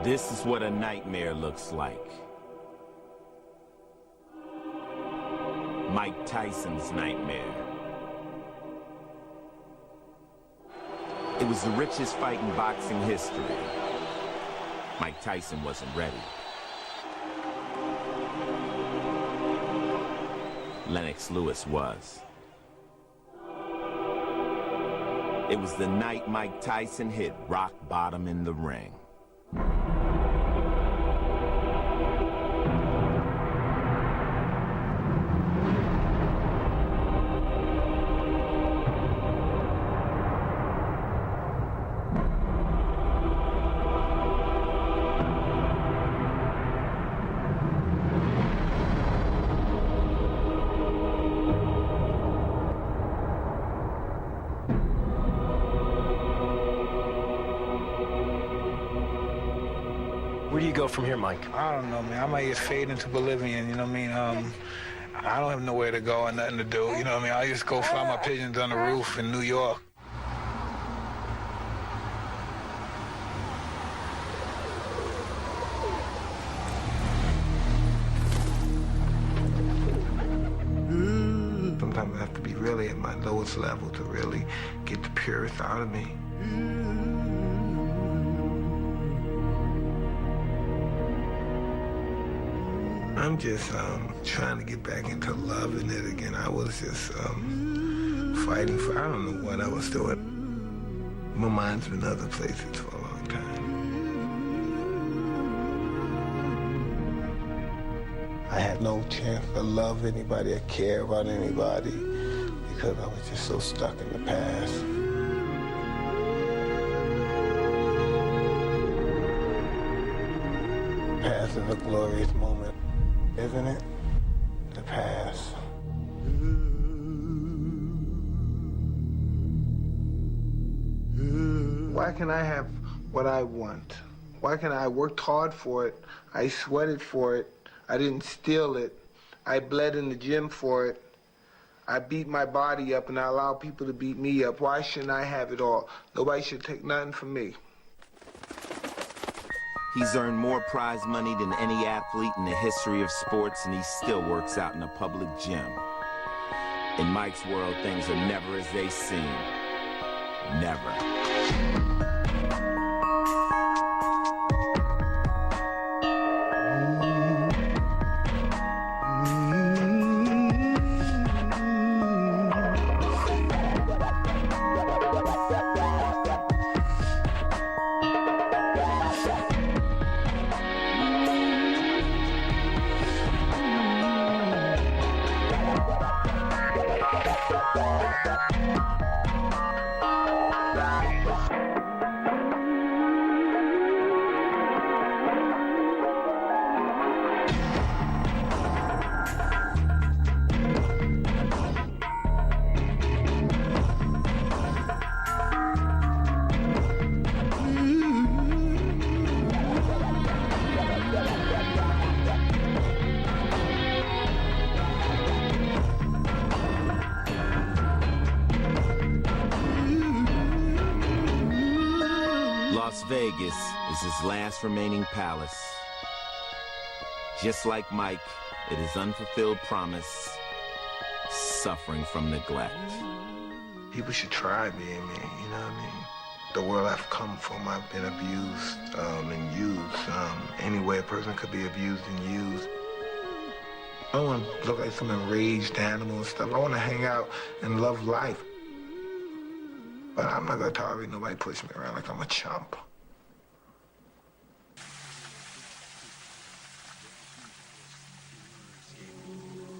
This is what a nightmare looks like. Mike Tyson's nightmare. It was the richest fight in boxing history. Mike Tyson wasn't ready. Lennox Lewis was. It was the night Mike Tyson hit rock bottom in the ring. Where do you go from here, Mike? I don't know, man. I might just fade into Bolivian, you know what I mean? I don't have nowhere to go and nothing to do, you know what I mean? I just go fly my pigeons on the roof in New York. Sometimes I have to be really at my lowest level to really get the purest out of me. I'm just trying to get back into loving it again. I was just fighting for, I don't know what I was doing. My mind's been other places for a long time. I had no chance to love anybody or care about anybody because I was just so stuck in the past. The past is a glorious moment. Isn't it? The past. Why can't I have what I want? Why can't I worked hard for it? I sweated for it. I didn't steal it. I bled in the gym for it. I beat my body up and I allow people to beat me up. Why shouldn't I have it all? Nobody should take nothing from me. He's earned more prize money than any athlete in the history of sports, and he still works out in a public gym. In Mike's world, things are never as they seem. Never. Las Vegas is his last remaining palace. Just like Mike, it is unfulfilled promise, suffering from neglect. People should try being me, you know what I mean? The world I've come from, I've been abused and used. Any way a person could be abused and used. I don't want to look like some enraged animal and stuff. I want to hang out and love life. But I'm not going to tolerate nobody push me around like I'm a chump.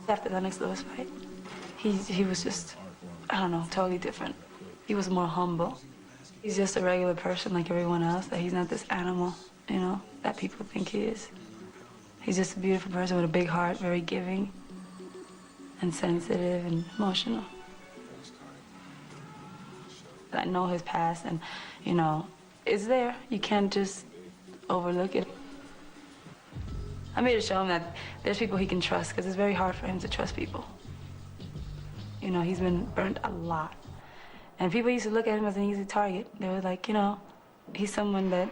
After the Lennox Lewis fight, he was just, I don't know, totally different. He was more humble. He's just a regular person like everyone else, that he's not this animal, you know, that people think he is. He's just a beautiful person with a big heart, very giving and sensitive and emotional. I know his past and, you know, it's there. You can't just overlook it. I made to show him that there's people he can trust because it's very hard for him to trust people. You know, he's been burnt a lot. And people used to look at him as an easy target. They were like, you know, he's someone that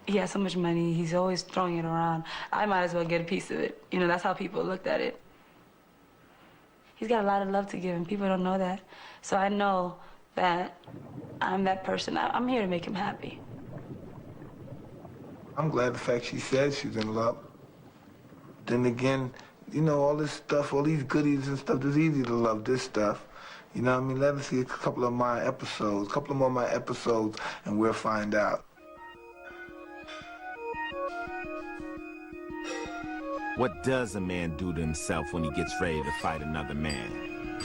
he has so much money. He's always throwing it around. I might as well get a piece of it. You know, that's how people looked at it. He's got a lot of love to give, and people don't know that. So I know that I'm that person. I'm here to make him happy. I'm glad the fact she said she's in love. Then again, you know, all this stuff, all these goodies and stuff, it's easy to love this stuff. You know what I mean? Let us see a couple of my episodes, a couple more of my episodes, and we'll find out. What does a man do to himself when he gets ready to fight another man?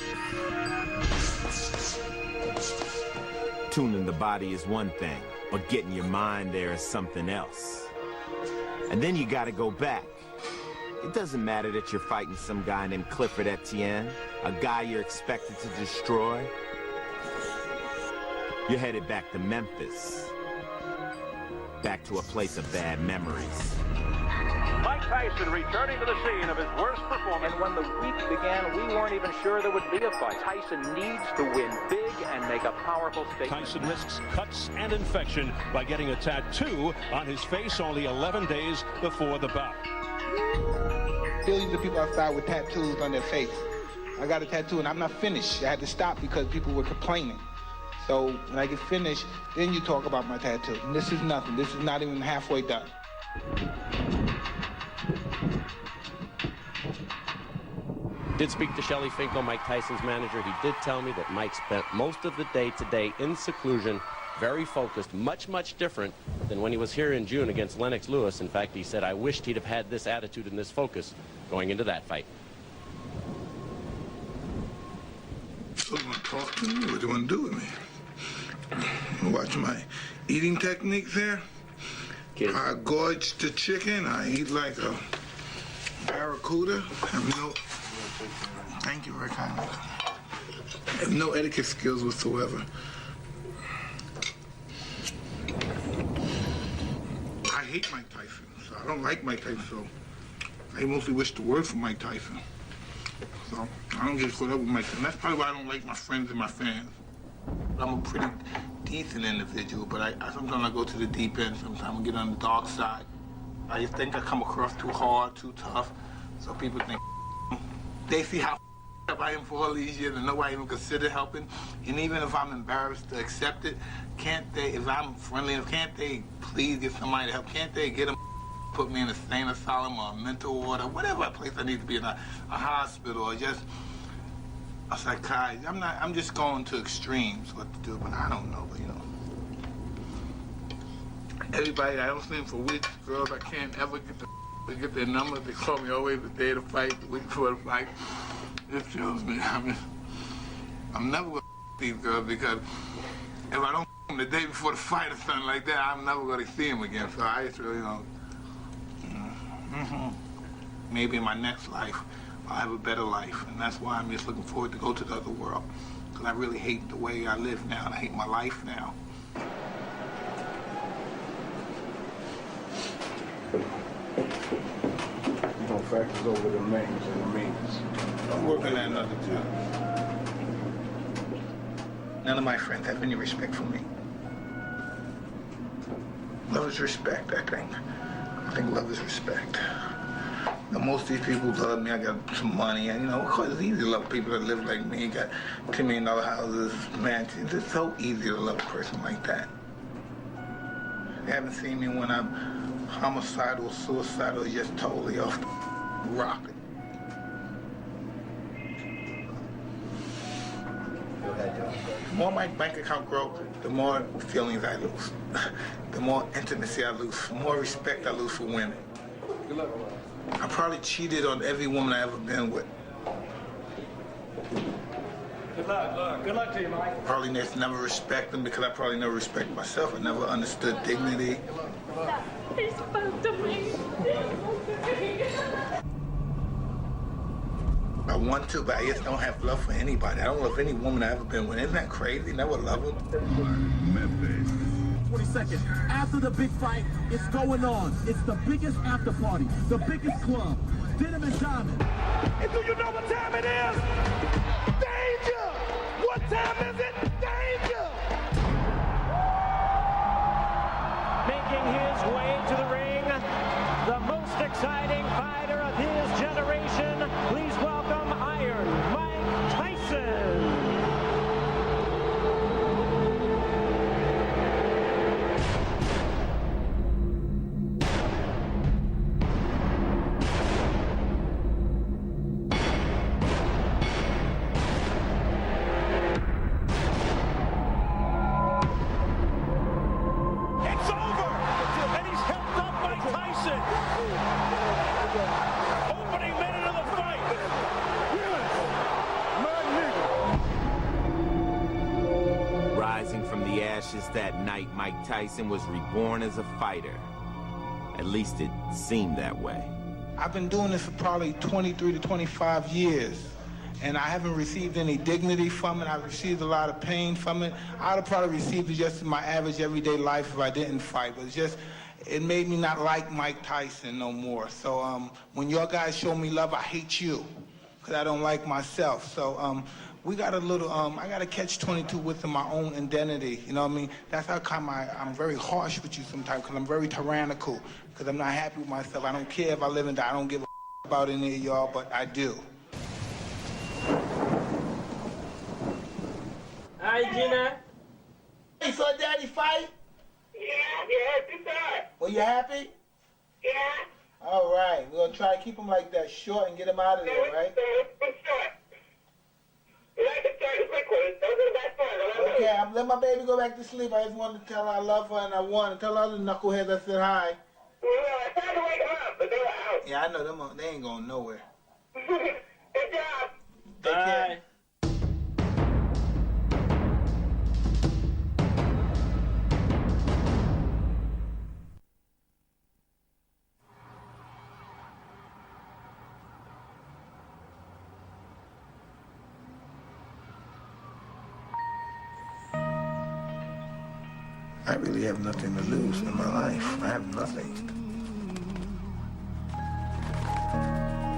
Tuning the body is one thing, but getting your mind there is something else. And then you gotta go back. It doesn't matter that you're fighting some guy named Clifford Etienne, a guy you're expected to destroy. You're headed back to Memphis. Back to a place of bad memories. Mike Tyson returning to the scene of his worst performance. And when the week began, we weren't even sure there would be a fight. Tyson needs to win big and make a powerful statement. Tyson risks cuts and infection by getting a tattoo on his face only 11 days before the bout. Billions of people outside with tattoos on their face. I got a tattoo and I'm not finished. I had to stop because people were complaining. So when I get finished, then you talk about my tattoo. And this is nothing. This is not even halfway done. Did speak to Shelly Finkel, Mike Tyson's manager. He did tell me that Mike spent most of the day today in seclusion, very focused, much, much different than when he was here in June against Lennox Lewis. In fact, he said, I wished he'd have had this attitude and this focus going into that fight. So you want to talk to me? What do you want to do with me? You watch my eating techniques there? I gorge the chicken. I eat like a barracuda. Thank you very kindly. I have no etiquette skills whatsoever. I hate Mike Tyson, so I don't like Mike Tyson, so I mostly wish the worst for Mike Tyson. So I don't get caught up with Mike Tyson. That's probably why I don't like my friends and my fans. I'm a pretty decent individual, but sometimes I go to the deep end. Sometimes I get on the dark side. I just think I come across too hard, too tough, so people think they see how up I am for all these years and nobody even consider helping. And even if I'm embarrassed to accept it, can't they, if I'm friendly enough, can't they please get somebody to help? Can't they get them, put me in a sane asylum or a mental ward or whatever place I need to be in, a hospital or just a psychiatrist? I'm just going to extremes what to do, but I don't know, but you know. Everybody, I don't see for weeks, girls, I can't ever get their numbers. They call me always the day of the fight, the week before the fight. It kills me. I'm never gonna these girls because if I don't them the day before the fight or something like that, I'm never gonna see them again. So I just really, you know, maybe in my next life, I'll have a better life. And that's why I'm just looking forward to go to the other world. Because I really hate the way I live now, and I hate my life now. Factors over the names and the means. I'm working at another job. None of my friends have any respect for me. Love is respect, I think. I think love is respect. Now, most of these people love me. I got some money, and you know, of course, it's easy to love people that live like me. Got $10 million houses, mansions. It's so easy to love a person like that. They haven't seen me when I'm homicidal, suicidal, just totally off the rocket. The more my bank account grows, the more feelings I lose. The more intimacy I lose, the more respect I lose for women. I probably cheated on every woman I ever been with. Good luck. Good luck to you, Mike. Probably never respect them because I probably never respect myself. I never understood dignity. He spoke to me. I want to, but I just don't have love for anybody. I don't love any woman I've ever been with. Isn't that crazy? Never love them. 20 seconds. After the big fight, it's going on. It's the biggest after party, the biggest club. Denim and Diamond. And do you know what time it is? Danger! What time is it? Danger! Making his way ashes that night, Mike Tyson was reborn as a fighter. At least it seemed that way. I've been doing this for probably 23 to 25 years, and I haven't received any dignity from it. I've received a lot of pain from it. I'd have probably received it just in my average everyday life if I didn't fight, but it made me not like Mike Tyson no more. So when your guys show me love, I hate you, because I don't like myself. So we got a little, I got to catch 22 within my own identity, you know what I mean? That's how come I'm very harsh with you sometimes, because I'm very tyrannical, because I'm not happy with myself. I don't care if I live and die. I don't give a about any of y'all, but I do. Hi, Gina. You saw Daddy fight? Yeah, Well, you happy? yeah. All right, we're going to try to keep him like that, short, and get him out of there, right? Okay, I'm letting my baby go back to sleep. I just wanted to tell her I love her and I won. And tell all the knuckleheads I said hi. Well, I tried to wake them up, but they were out. Yeah, I know them. They ain't going nowhere. Good job. Take care. I really have nothing to lose in my life. I have nothing.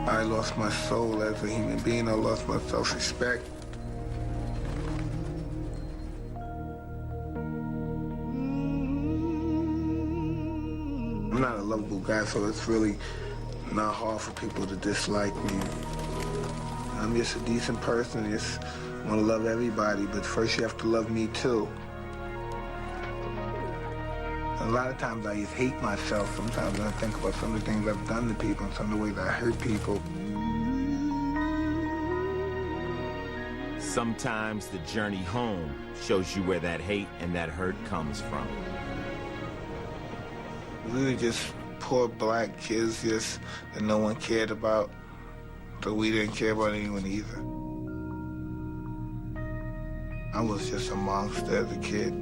I lost my soul as a human being. I lost my self-respect. I'm not a lovable guy, so it's really not hard for people to dislike me. I'm just a decent person. I just want to love everybody, but first you have to love me too. A lot of times I just hate myself. Sometimes I think about some of the things I've done to people and some of the ways I hurt people. Sometimes the journey home shows you where that hate and that hurt comes from. We were just poor black kids that no one cared about, so we didn't care about anyone either. I was just a monster as a kid.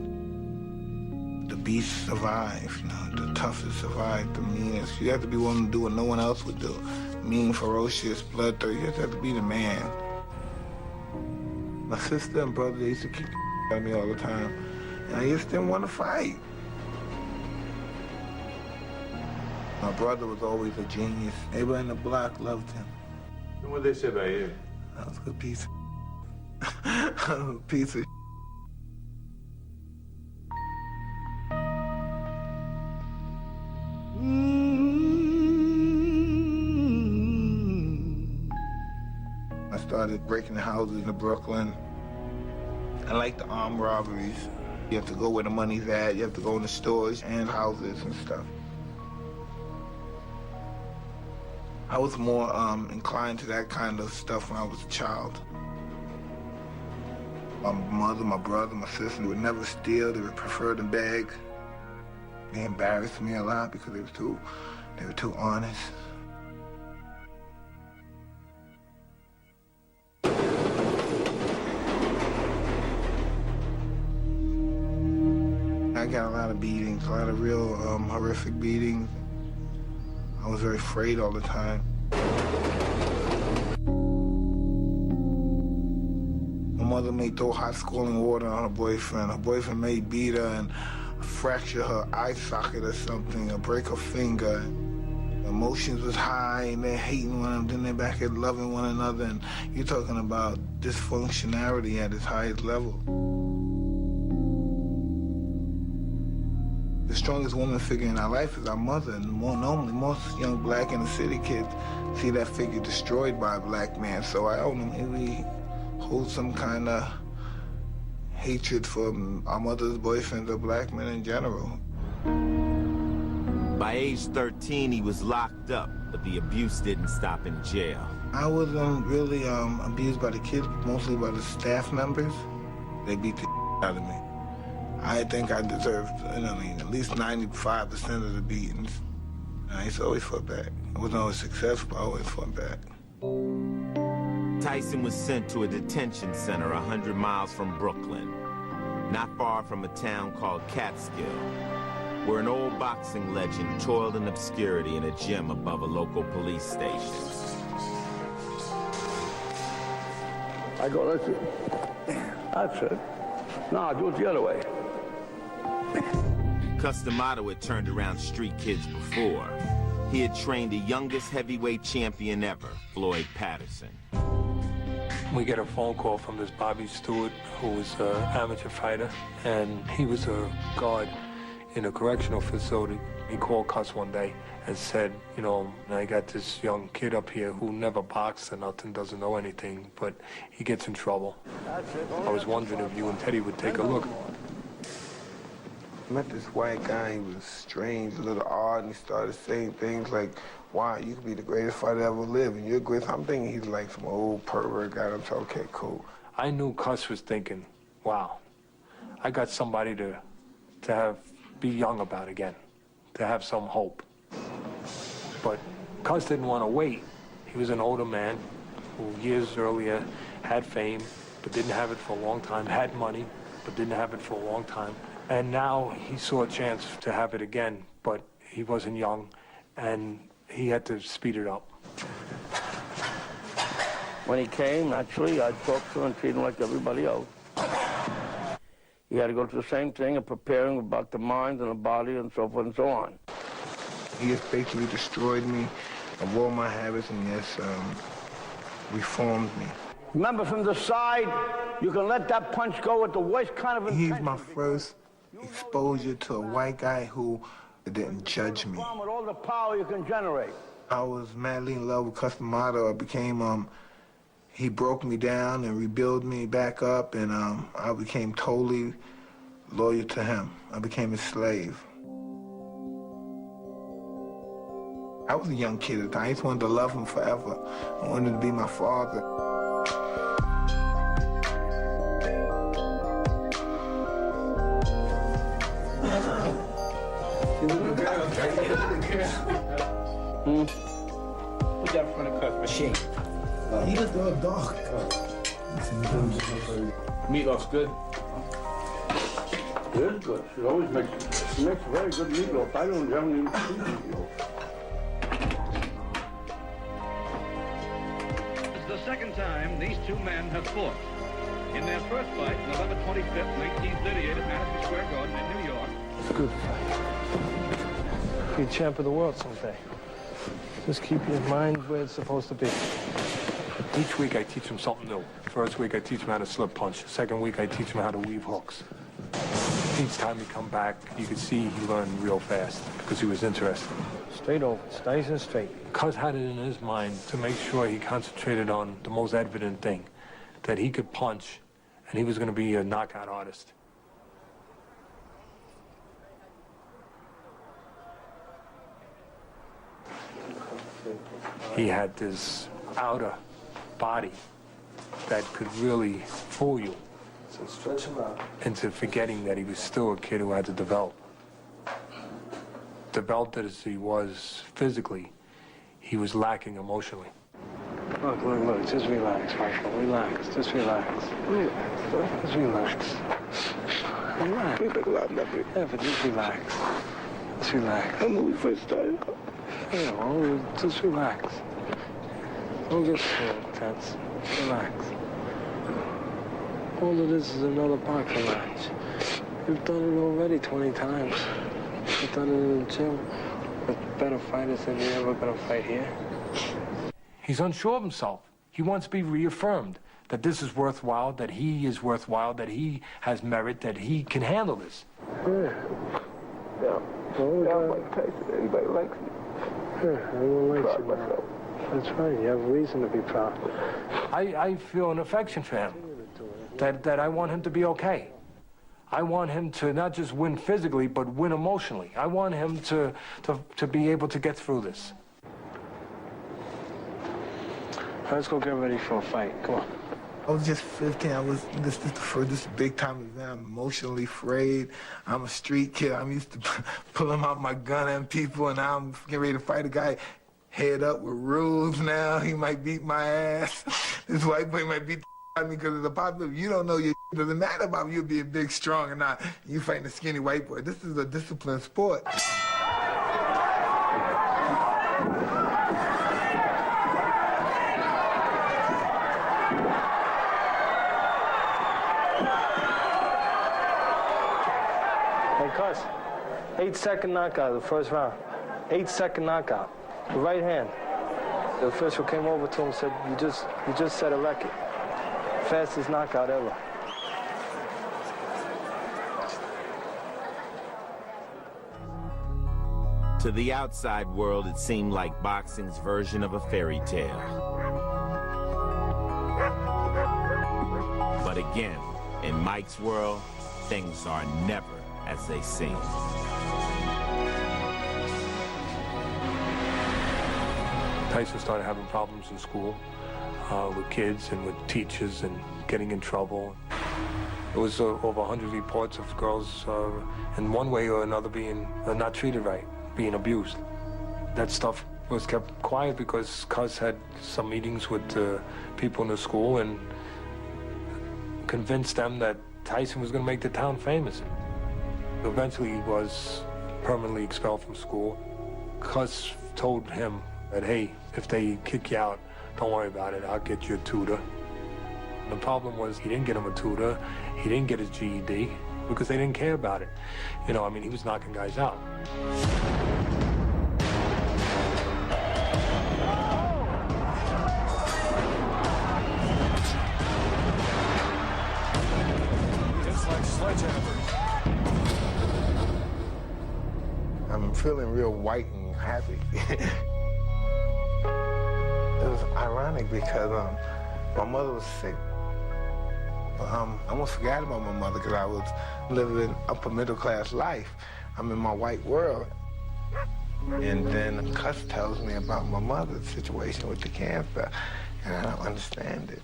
The beast survived, the toughest survived, the meanest. You have to be willing to do what no one else would do. Mean, ferocious, bloodthirsty. You just have to be the man. My sister and brother, they used to keep out of me all the time. And I just didn't want to fight. My brother was always a genius. Everybody in the block loved him. And what did they say about you? I was a good piece of piece of I started breaking houses in Brooklyn. I like the armed robberies. You have to go where the money's at. You have to go in the stores and houses and stuff. I was more inclined to that kind of stuff when I was a child. My mother, my brother, my sister would never steal. They would prefer to beg. They embarrassed me a lot because they were too honest. I got a lot of beatings, a lot of real horrific beatings. I was very afraid all the time. My mother may throw hot scalding water on her boyfriend. Her boyfriend may beat her and fracture her eye socket or something, or break her finger. Emotions was high, and they're hating one another, then they're back at loving one another, and you're talking about dysfunctionality at its highest level. The strongest woman figure in our life is our mother, and normally most young black inner city kids see that figure destroyed by a black man, so I don't know, maybe hold some kind of hatred for our mother's boyfriends or black men in general. By age 13, he was locked up, but the abuse didn't stop in jail. I was really abused by the kids, mostly by the staff members. They beat the out of me. I think I deserved, at least 95% of the beatings. And I used to always fight back. I wasn't always successful, but I always fought back. Tyson was sent to a detention center 100 miles from Brooklyn. not far from a town called Catskill, where an old boxing legend toiled in obscurity in a gym above a local police station. I go, that's it. That's it. No, do it the other way. Customato had turned around street kids before. He had trained the youngest heavyweight champion ever, Floyd Patterson. We get a phone call from this Bobby Stewart, who was an amateur fighter, and he was a guard in a correctional facility. He called Cuss one day and said, you know, I got this young kid up here who never boxed or nothing, doesn't know anything, but he gets in trouble. I was wondering if you and Teddy would take a look. I met this white guy. He was strange, a little odd, and he started saying things like, wow, you could be the greatest fighter ever lived, and you're great. I'm thinking he's like some old pervert guy. I'm saying, okay, cool. I knew Cuss was thinking, wow, I got somebody to be young about again, to have some hope. But Cuss didn't want to wait. He was an older man who years earlier had fame, but didn't have it for a long time, had money, but didn't have it for a long time. And now he saw a chance to have it again, but he wasn't young, and he had to speed it up. When he came, naturally, I talked to him and treated him like everybody else. He had to go through the same thing of preparing about the mind and the body and so forth and so on. He has basically destroyed me of all my habits and yes, reformed me. Remember, from the side, you can let that punch go with the worst kind of intention. He's my first exposure to a white guy who didn't judge me. With all the power you can generate. I was madly in love with Customato. I became, he broke me down and rebuilt me back up, and I became totally loyal to him. I became his slave. I was a young kid at the time. I just wanted to love him forever. I wanted to be my father. What's that from the cut? Machine. He just a dog. Meat looks good. Good, good. She always makes very good meatloaf. I don't have any meatloaf. It's the second time these two men have fought. In their first fight, November 25th, 1938, at Madison Square Garden in New York. It's a good fight. Be champ of the world someday. Just keep your mind where it's supposed to be. Each week I teach him something new. First week I teach him how to slip punch. Second week I teach him how to weave hooks. Each time he come back, you could see he learned real fast because he was interested. Straight over, nice and straight. Cuz had it in his mind to make sure he concentrated on the most evident thing, that he could punch and he was going to be a knockout artist. He had this outer body that could really fool you. So stretch him out. Into forgetting that he was still a kid who had to develop. Developed as he was physically, he was lacking emotionally. Look, just relax, Michael, relax, just relax. Just relax. Relax. Yeah, but just relax. Just relax. When we first started. Yeah, well, just relax. Don't get tense. Relax. All of this is another boxing match. You've done it already 20 times. You've done it in the gym with better fighters than you're ever going to fight here. He's unsure of himself. He wants to be reaffirmed that this is worthwhile, that he is worthwhile, that he has merit, that he can handle this. Yeah. I'm like Tyson. Everybody likes me. Yeah, everyone likes you now. That's right. You have reason to be proud. I feel an affection for him. That I want him to be okay. I want him to not just win physically, but win emotionally. I want him to be able to get through this. Let's go get ready for a fight. Come on. I was just 15. This is the first big time event. I'm emotionally frayed. I'm a street kid. I'm used to pulling out my gun at people, and now I'm getting ready to fight a guy head up with rules now. He might beat my ass. This white boy might beat the I mean, because of the possibility, you don't know your it doesn't matter about you being big, strong, or not. You fighting a skinny white boy. This is a disciplined sport. Hey, Cuz, 8-second knockout the first round. 8-second knockout. The right hand. The official came over to him and said, you just set a record. Fastest knockout ever. To the outside world, it seemed like boxing's version of a fairy tale. But again, in Mike's world, things are never as they seem. Tyson started having problems in school with kids and with teachers and getting in trouble. There was over 100 reports of girls in one way or another being not treated right, being abused. That stuff was kept quiet because Cuz had some meetings with people in the school and convinced them that Tyson was going to make the town famous. Eventually he was permanently expelled from school. Cuz told him that, hey, if they kick you out, don't worry about it, I'll get you a tutor. The problem was he didn't get him a tutor, he didn't get his GED, because they didn't care about it. You know, I mean, he was knocking guys out. It's like sledgehammers. I'm feeling real white and happy. It was ironic because my mother was sick. I almost forgot about my mother because I was living upper middle class life. I'm in my white world. And then Cuz tells me about my mother's situation with the cancer, and I don't understand it.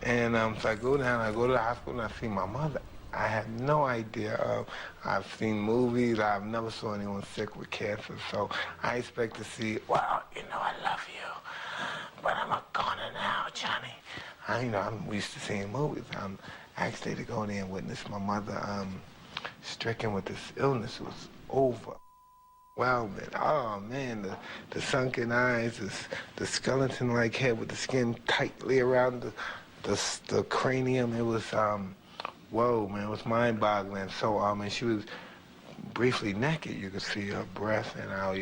And so I go down, I go to the hospital, and I see my mother. I had no idea. I've seen movies. I've never saw anyone sick with cancer. So I expect to see, well, you know, I love you, but I'm a goner now, Johnny. I'm used to seeing movies. I'm actually to go there and witness my mother stricken with this illness. It was over. Well, man, oh man, the sunken eyes, the skeleton-like head with the skin tightly around the cranium. It was, whoa, man, it was mind-boggling. So, and she was briefly naked. You could see her breath, and I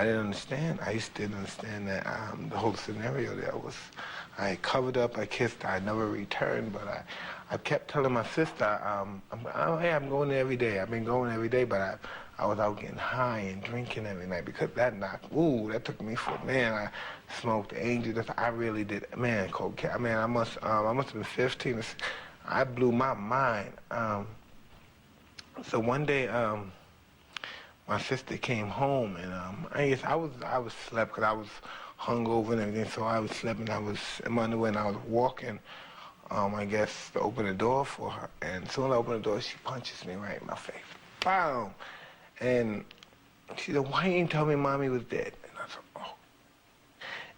didn't understand. I just didn't understand that the whole scenario there was, I covered up, I kissed her, I never returned, but I kept telling my sister, hey, I'm going there every day. I've been going every day, but I was out getting high and drinking every night because that that took me for, man, I smoked Angel. I really did, man, cocaine. Man, I must have been 15. I blew my mind. So one day, my sister came home, and I was slept because I was hungover and everything. So I was sleeping. I was in my underwear, and I was walking. I guess to open the door for her, and as soon as I open the door, she punches me right in my face. Bam! And she said, "Why you didn't tell me Mommy was dead?" And I said, "Oh."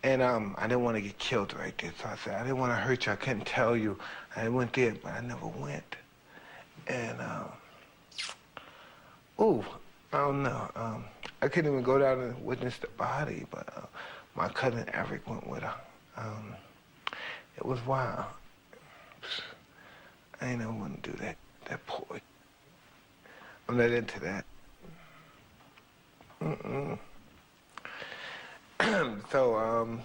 And I didn't want to get killed right there, so I said, "I didn't want to hurt you. I couldn't tell you. I went there, but I never went." And I don't know. I couldn't even go down and witness the body, but my cousin Eric went with her. It was wild. I ain't never want to do that. That poor. I'm not into that. So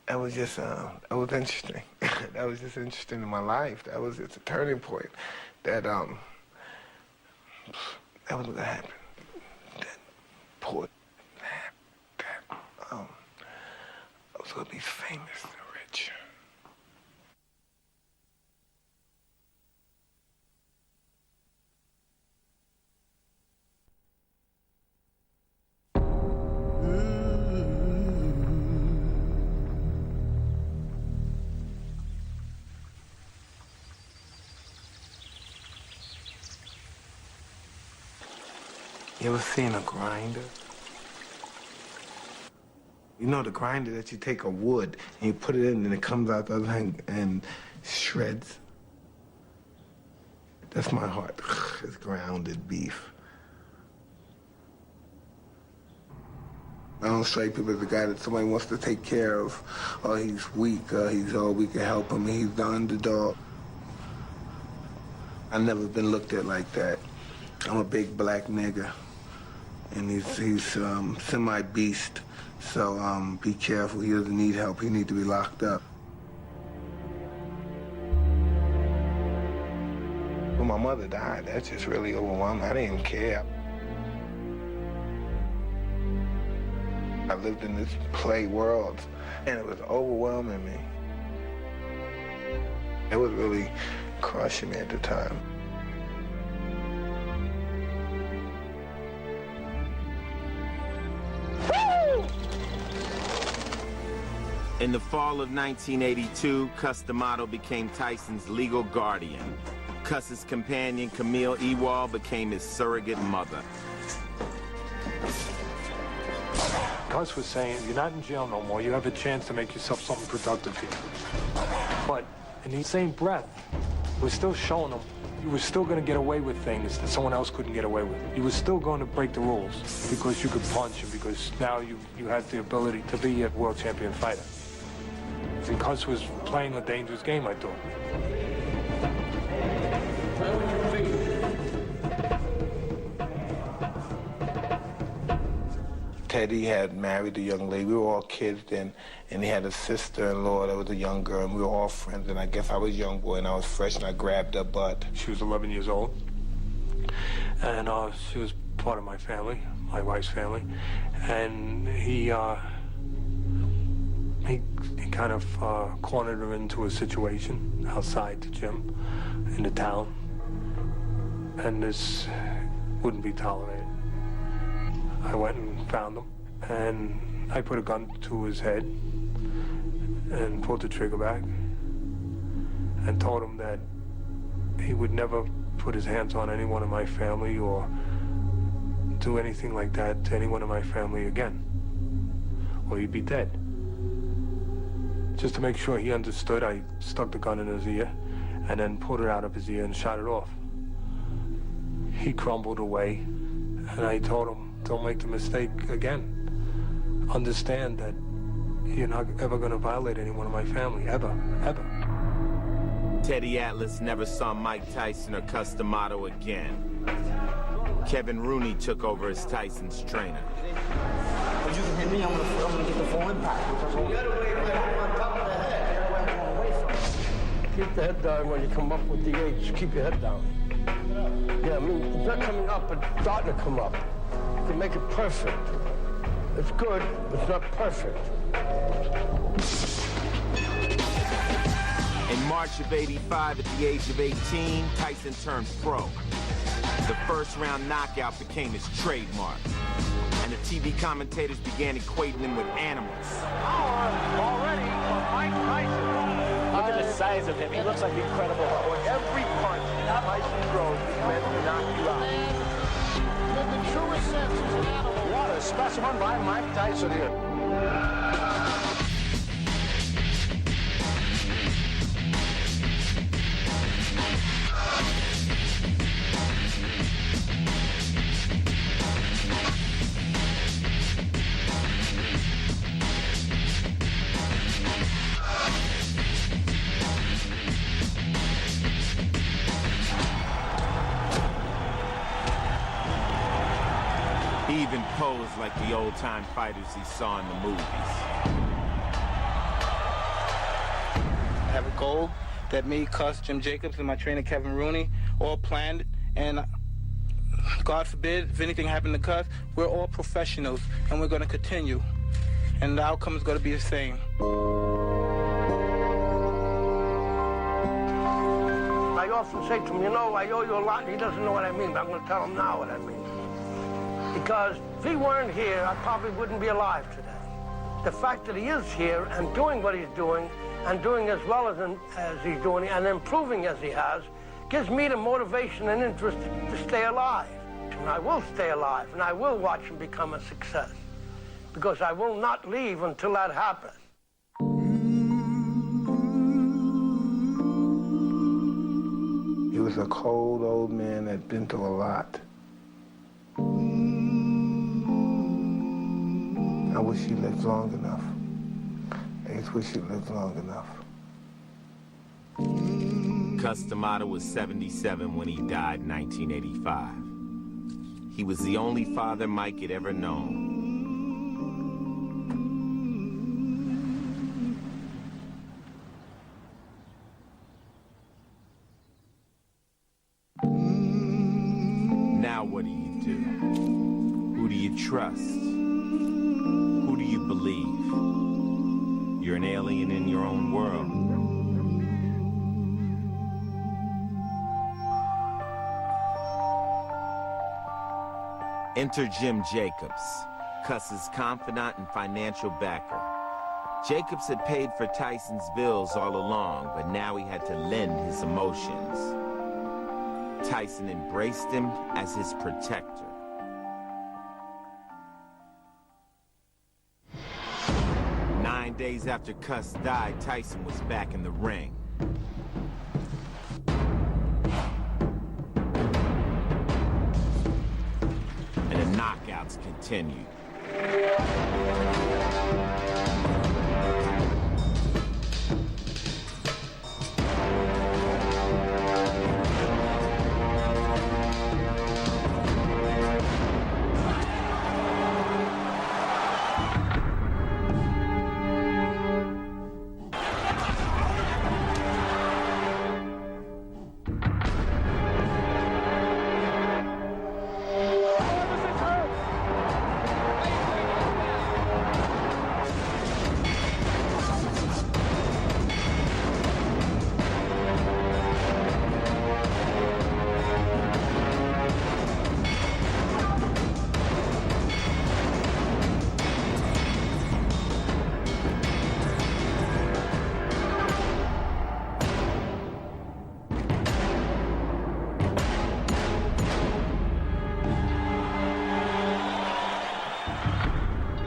that was just that was interesting. That was just interesting in my life. That was just a turning point. That was what happened. That poor. That I was gonna be famous and rich. You ever seen a grinder? You know the grinder that you take a wood and you put it in and it comes out the other hand and shreds? That's my heart. It's grounded beef. I don't strike people as the guy that somebody wants to take care of. Or he's weak, or we can help him, he's the underdog. I've never been looked at like that. I'm a big black nigga, and he's semi-beast. So be careful, he doesn't need help, he needs to be locked up. When my mother died, that's just really overwhelming. I didn't even care. I lived in this play world, and it was overwhelming me. It was really crushing me at the time. In the fall of 1982, Cus D'Amato became Tyson's legal guardian. Cus's companion, Camille Ewald, became his surrogate mother. Cus was saying, you're not in jail no more. You have a chance to make yourself something productive here. But in the same breath, we're still showing him you were still going to get away with things that someone else couldn't get away with. You were still going to break the rules because you could punch and because now you had the ability to be a world champion fighter. And Cus was playing a dangerous game, I thought. Teddy had married a young lady. We were all kids then, and he had a sister-in-law that was a young girl, and we were all friends, and I guess I was a young boy, and I was fresh, and I grabbed her butt. She was 11 years old, and she was part of my family, my wife's family, and he kind of cornered her into a situation outside the gym in the town, and this wouldn't be tolerated. I went and found him, and I put a gun to his head and pulled the trigger back and told him that he would never put his hands on anyone in my family or do anything like that to anyone in my family again, or he'd be dead. Just to make sure he understood, I stuck the gun in his ear and then pulled it out of his ear and shot it off. He crumbled away, and I told him, don't make the mistake again. Understand that you're not ever going to violate anyone in my family, ever, ever. Teddy Atlas never saw Mike Tyson or Cus D'Amato again. Kevin Rooney took over as Tyson's trainer. If you can hit me, I'm gonna get the full impact. The other way, right on top of the head. The other way, I'm going away from it. Keep the head down when you come up with the H. Keep your head down. Yeah, I mean, it's not coming up, it's starting to come up. You can make it perfect. It's good, but it's not perfect. In March of '85, at the age of 18, Tyson turned pro. The first-round knockout became his trademark, and the TV commentators began equating him with animals. Already for Mike Tyson. Look at the size of him. He looks like incredible. Every punch Tyson throws is meant to knock you out. In the truest sense, he's an animal. What a specimen by Mike Tyson here. He even posed like the old-time fighters he saw in the movies. I have a goal that me, Cus, Jim Jacobs, and my trainer Kevin Rooney all planned, and God forbid, if anything happened to Cus, we're all professionals, and we're going to continue, and the outcome is going to be the same. I often say to him, you know, I owe you a lot. He doesn't know what I mean, but I'm going to tell him now what I mean. Because if he weren't here, I probably wouldn't be alive today. The fact that he is here and doing what he's doing and doing as well as he's doing and improving as he has gives me the motivation and interest to stay alive. And I will stay alive, and I will watch him become a success. because I will not leave until that happens. He was a cold old man that'd been through a lot. I wish he lived long enough. I just wish he lived long enough. Cus was 77 when he died in 1985. He was the only father Mike had ever known. Now what do you do? Who do you trust? Who do you believe? You're an alien in your own world. Enter Jim Jacobs, Cus's confidant and financial backer. Jacobs had paid for Tyson's bills all along, but now he had to lend his emotions. Tyson embraced him as his protector. Nine days after Cus died, Tyson was back in the ring. And the knockouts continued.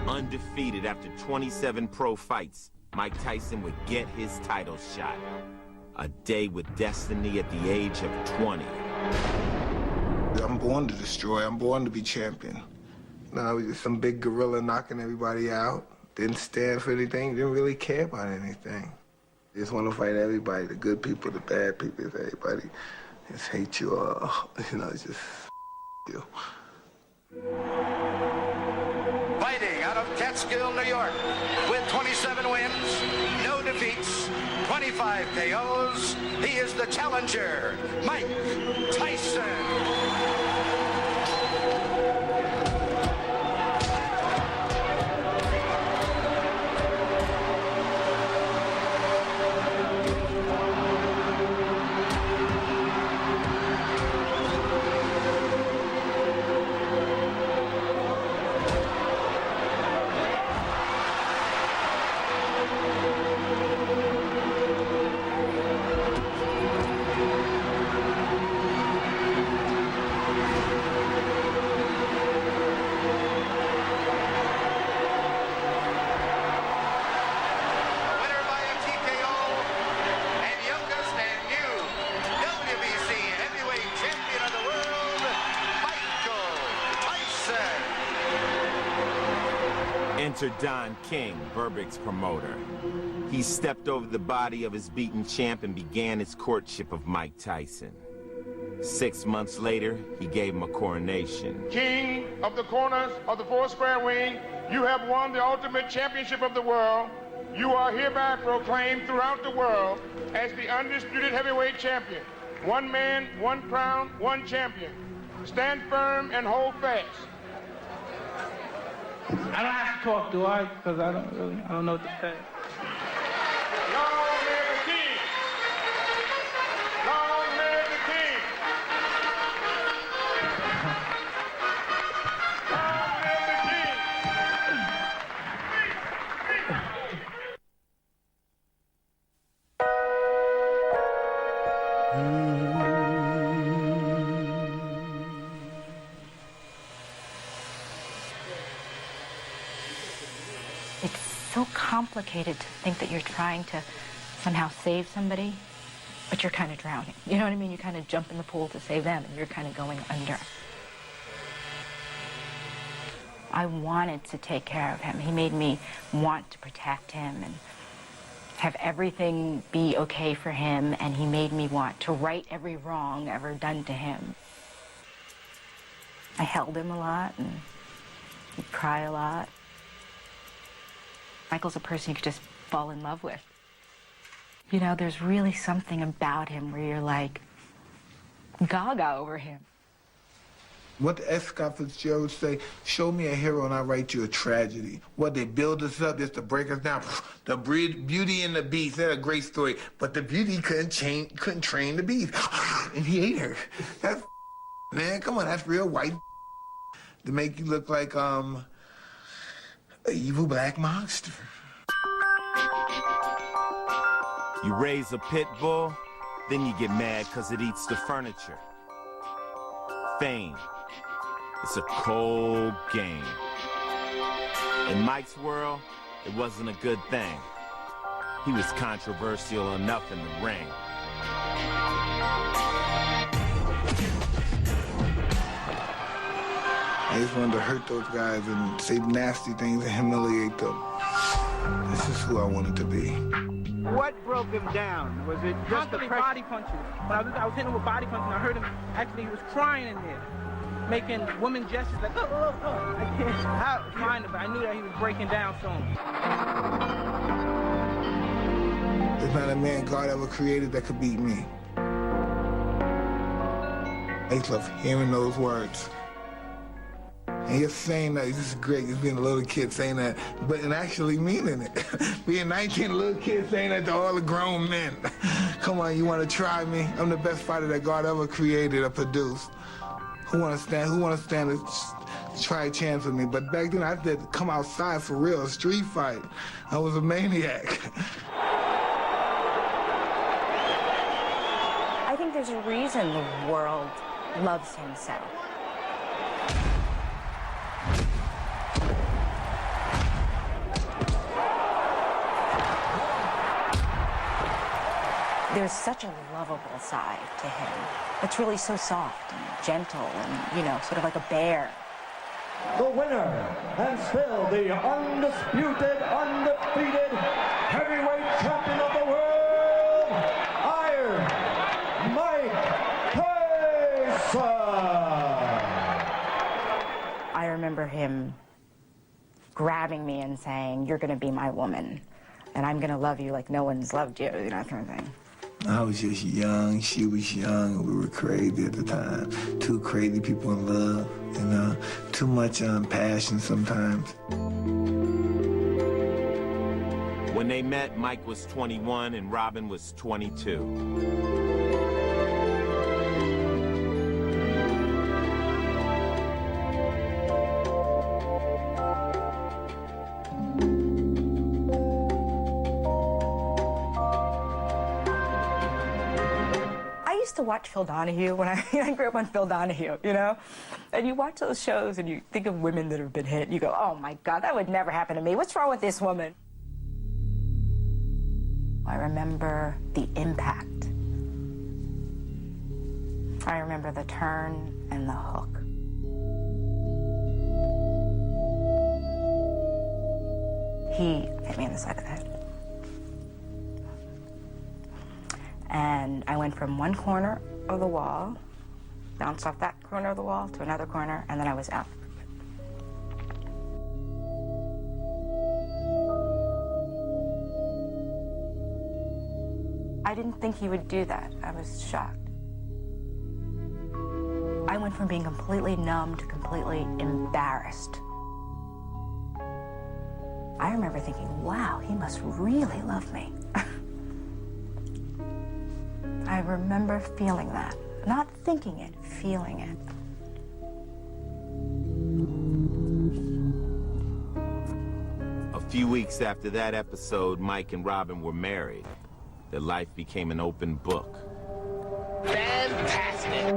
Undefeated after 27 pro fights, Mike Tyson would get his title shot. A day with destiny at the age of 20. I'm born to destroy. I'm born to be champion. No, I was just some big gorilla knocking everybody out. Didn't stand for anything. Didn't really care about anything. Just want to fight everybody, the good people, the bad people, everybody. Just hate you all. You know, just you. Fighting out of Catskill, New York, with 27 wins, no defeats, 25 KOs, he is the challenger, Mike Tyson. Enter Don King, Berbick's promoter. He stepped over the body of his beaten champ and began his courtship of Mike Tyson. 6 months later, he gave him a coronation. King of the corners of the four square ring, you have won the ultimate championship of the world. You are hereby proclaimed throughout the world as the undisputed heavyweight champion. One man, one crown, one champion. Stand firm and hold fast. I don't have to talk, do I? Because I don't know what to say. Long live the king! Long live the king! Long live the king! complicated to think that you're trying to somehow save somebody, but you're kind of drowning. You know what I mean? You kind of jump in the pool to save them, and you're kind of going under. I wanted to take care of him. He made me want to protect him and have everything be okay for him, and he made me want to right every wrong ever done to him. I held him a lot, and he'd cry a lot. Michael's a person you could just fall in love with. You know, there's really something about him where you're like gaga over him. What the S. Scott Fitzgerald say, show me a hero and I'll write you a tragedy. What, they build us up just to break us down. The Beauty and the Beast, that's a great story. But the Beauty couldn't train the Beast. And he ate her. That's man, come on, that's real white to make you look like, an evil black monster. You raise a pit bull, then you get mad because it eats the furniture. Fame. It's a cold game. In Mike's world, it wasn't a good thing. He was controversial enough in the ring. I just wanted to hurt those guys and say nasty things and humiliate them. This is who I wanted to be. What broke him down? Was it just the body punches? When I was hitting him with body punches, and I heard him, actually, he was crying in there, making woman gestures like, oh. I can't find him, but I knew that he was breaking down soon. There's not a man God ever created that could beat me. I just love hearing those words. And just saying that, it's just great, just being a little kid saying that, and actually meaning it. Being 19, a little kid saying that to all the grown men. Come on, you want to try me? I'm the best fighter that God ever created or produced. Who want to stand and try a chance with me? But back then, I had to come outside for real, a street fight. I was a maniac. I think there's a reason the world loves him so. There's such a lovable side to him. It's really so soft and gentle and, you know, sort of like a bear. The winner, and still the undisputed, undefeated heavyweight champion of the world, Iron Mike Tyson. I remember him grabbing me and saying, "You're gonna be my woman, and I'm gonna love you like no one's loved you," you know, kind of thing. I was just young, she was young, and we were crazy at the time. Two crazy people in love, you know, too much passion sometimes. When they met, Mike was 21 and Robin was 22. I used to watch Phil Donahue when I grew up on Phil Donahue, you know? And you watch those shows and you think of women that have been hit, and you go, oh my God, that would never happen to me. What's wrong with this woman? I remember the impact. I remember the turn and the hook. He hit me in the side of the head. And I went from one corner of the wall, bounced off that corner of the wall to another corner, and then I was out. I didn't think he would do that. I was shocked. I went from being completely numb to completely embarrassed. I remember thinking, wow, he must really love me. I remember feeling that. Not thinking it, feeling it. A few weeks after that episode, Mike and Robin were married. Their life became an open book. Fantastic!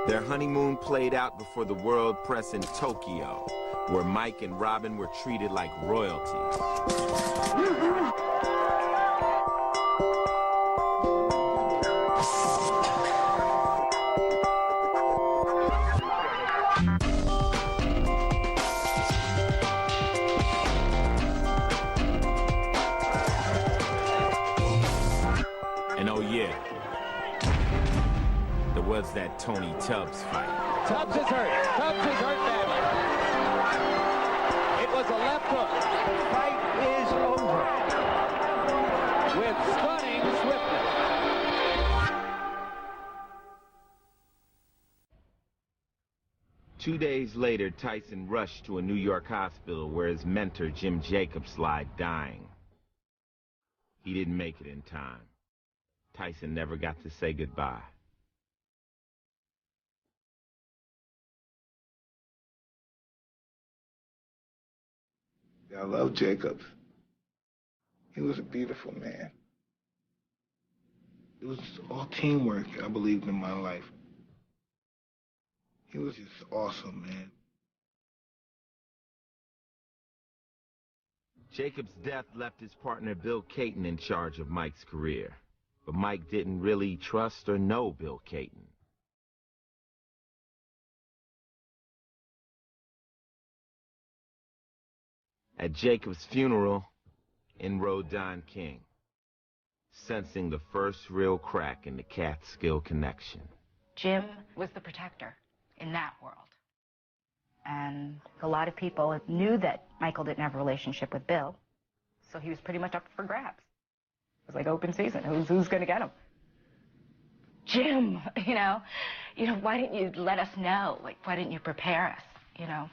Their honeymoon played out before the world press in Tokyo. where Mike and Robin were treated like royalty. And oh yeah, there was that Tony Tubbs fight. Tubbs is hurt. Tubbs is hurt badly. It was a left hook. Fight is over. With stunning swiftness. Two days later, Tyson rushed to a New York hospital where his mentor, Jim Jacobs, lied dying. He didn't make it in time. Tyson never got to say goodbye. I love Jacobs. He was a beautiful man. It was all teamwork, I believed, in my life. He was just awesome, man. Jacobs' death left his partner Bill Caton in charge of Mike's career. But Mike didn't really trust or know Bill Caton. At Jacobs' funeral, in rode Don King, sensing the first real crack in the Catskill connection. Jim was the protector in that world. And a lot of people knew that Michael didn't have a relationship with Bill, so he was pretty much up for grabs. It was like open season. Who's going to get him? Jim, you know, why didn't you let us know? Like, why didn't you prepare us, you know?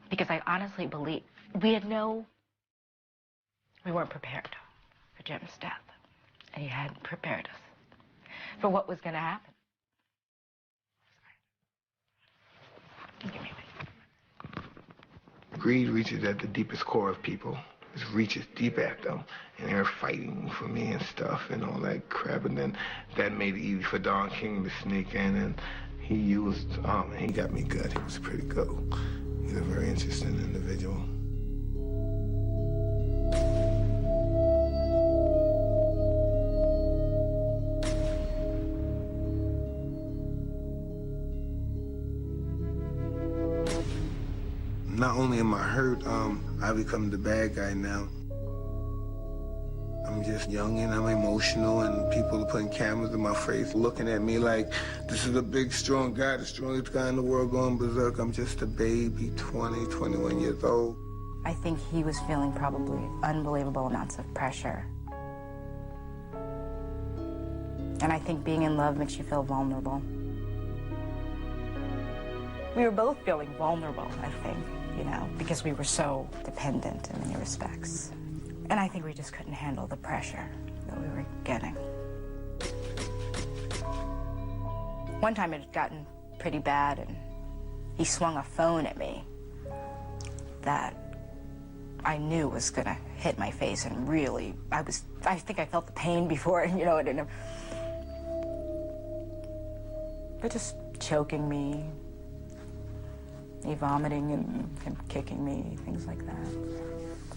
Because I honestly believe we weren't prepared for Jim's death. And he hadn't prepared us for what was going to happen. Give me a minute. Greed reaches at the deepest core of people. It reaches deep at them, and they're fighting for me and stuff and all that crap. And then that made it easy for Don King to sneak in, and he used, he got me good. He was pretty good. He's a very interesting individual. Not only am I hurt, I become the bad guy now. I'm just young and I'm emotional, and people are putting cameras in my face, looking at me like this is a big, strong guy, the strongest guy in the world going berserk. I'm just a baby, 20, 21 years old. I think he was feeling probably unbelievable amounts of pressure. And I think being in love makes you feel vulnerable. We were both feeling vulnerable, I think, you know, because we were so dependent in many respects. And I think we just couldn't handle the pressure that we were getting. One time it had gotten pretty bad, and he swung a phone at me that I knew was gonna hit my face, and really, I think I felt the pain before, and you know, but just choking me, he vomiting and him kicking me, things like that.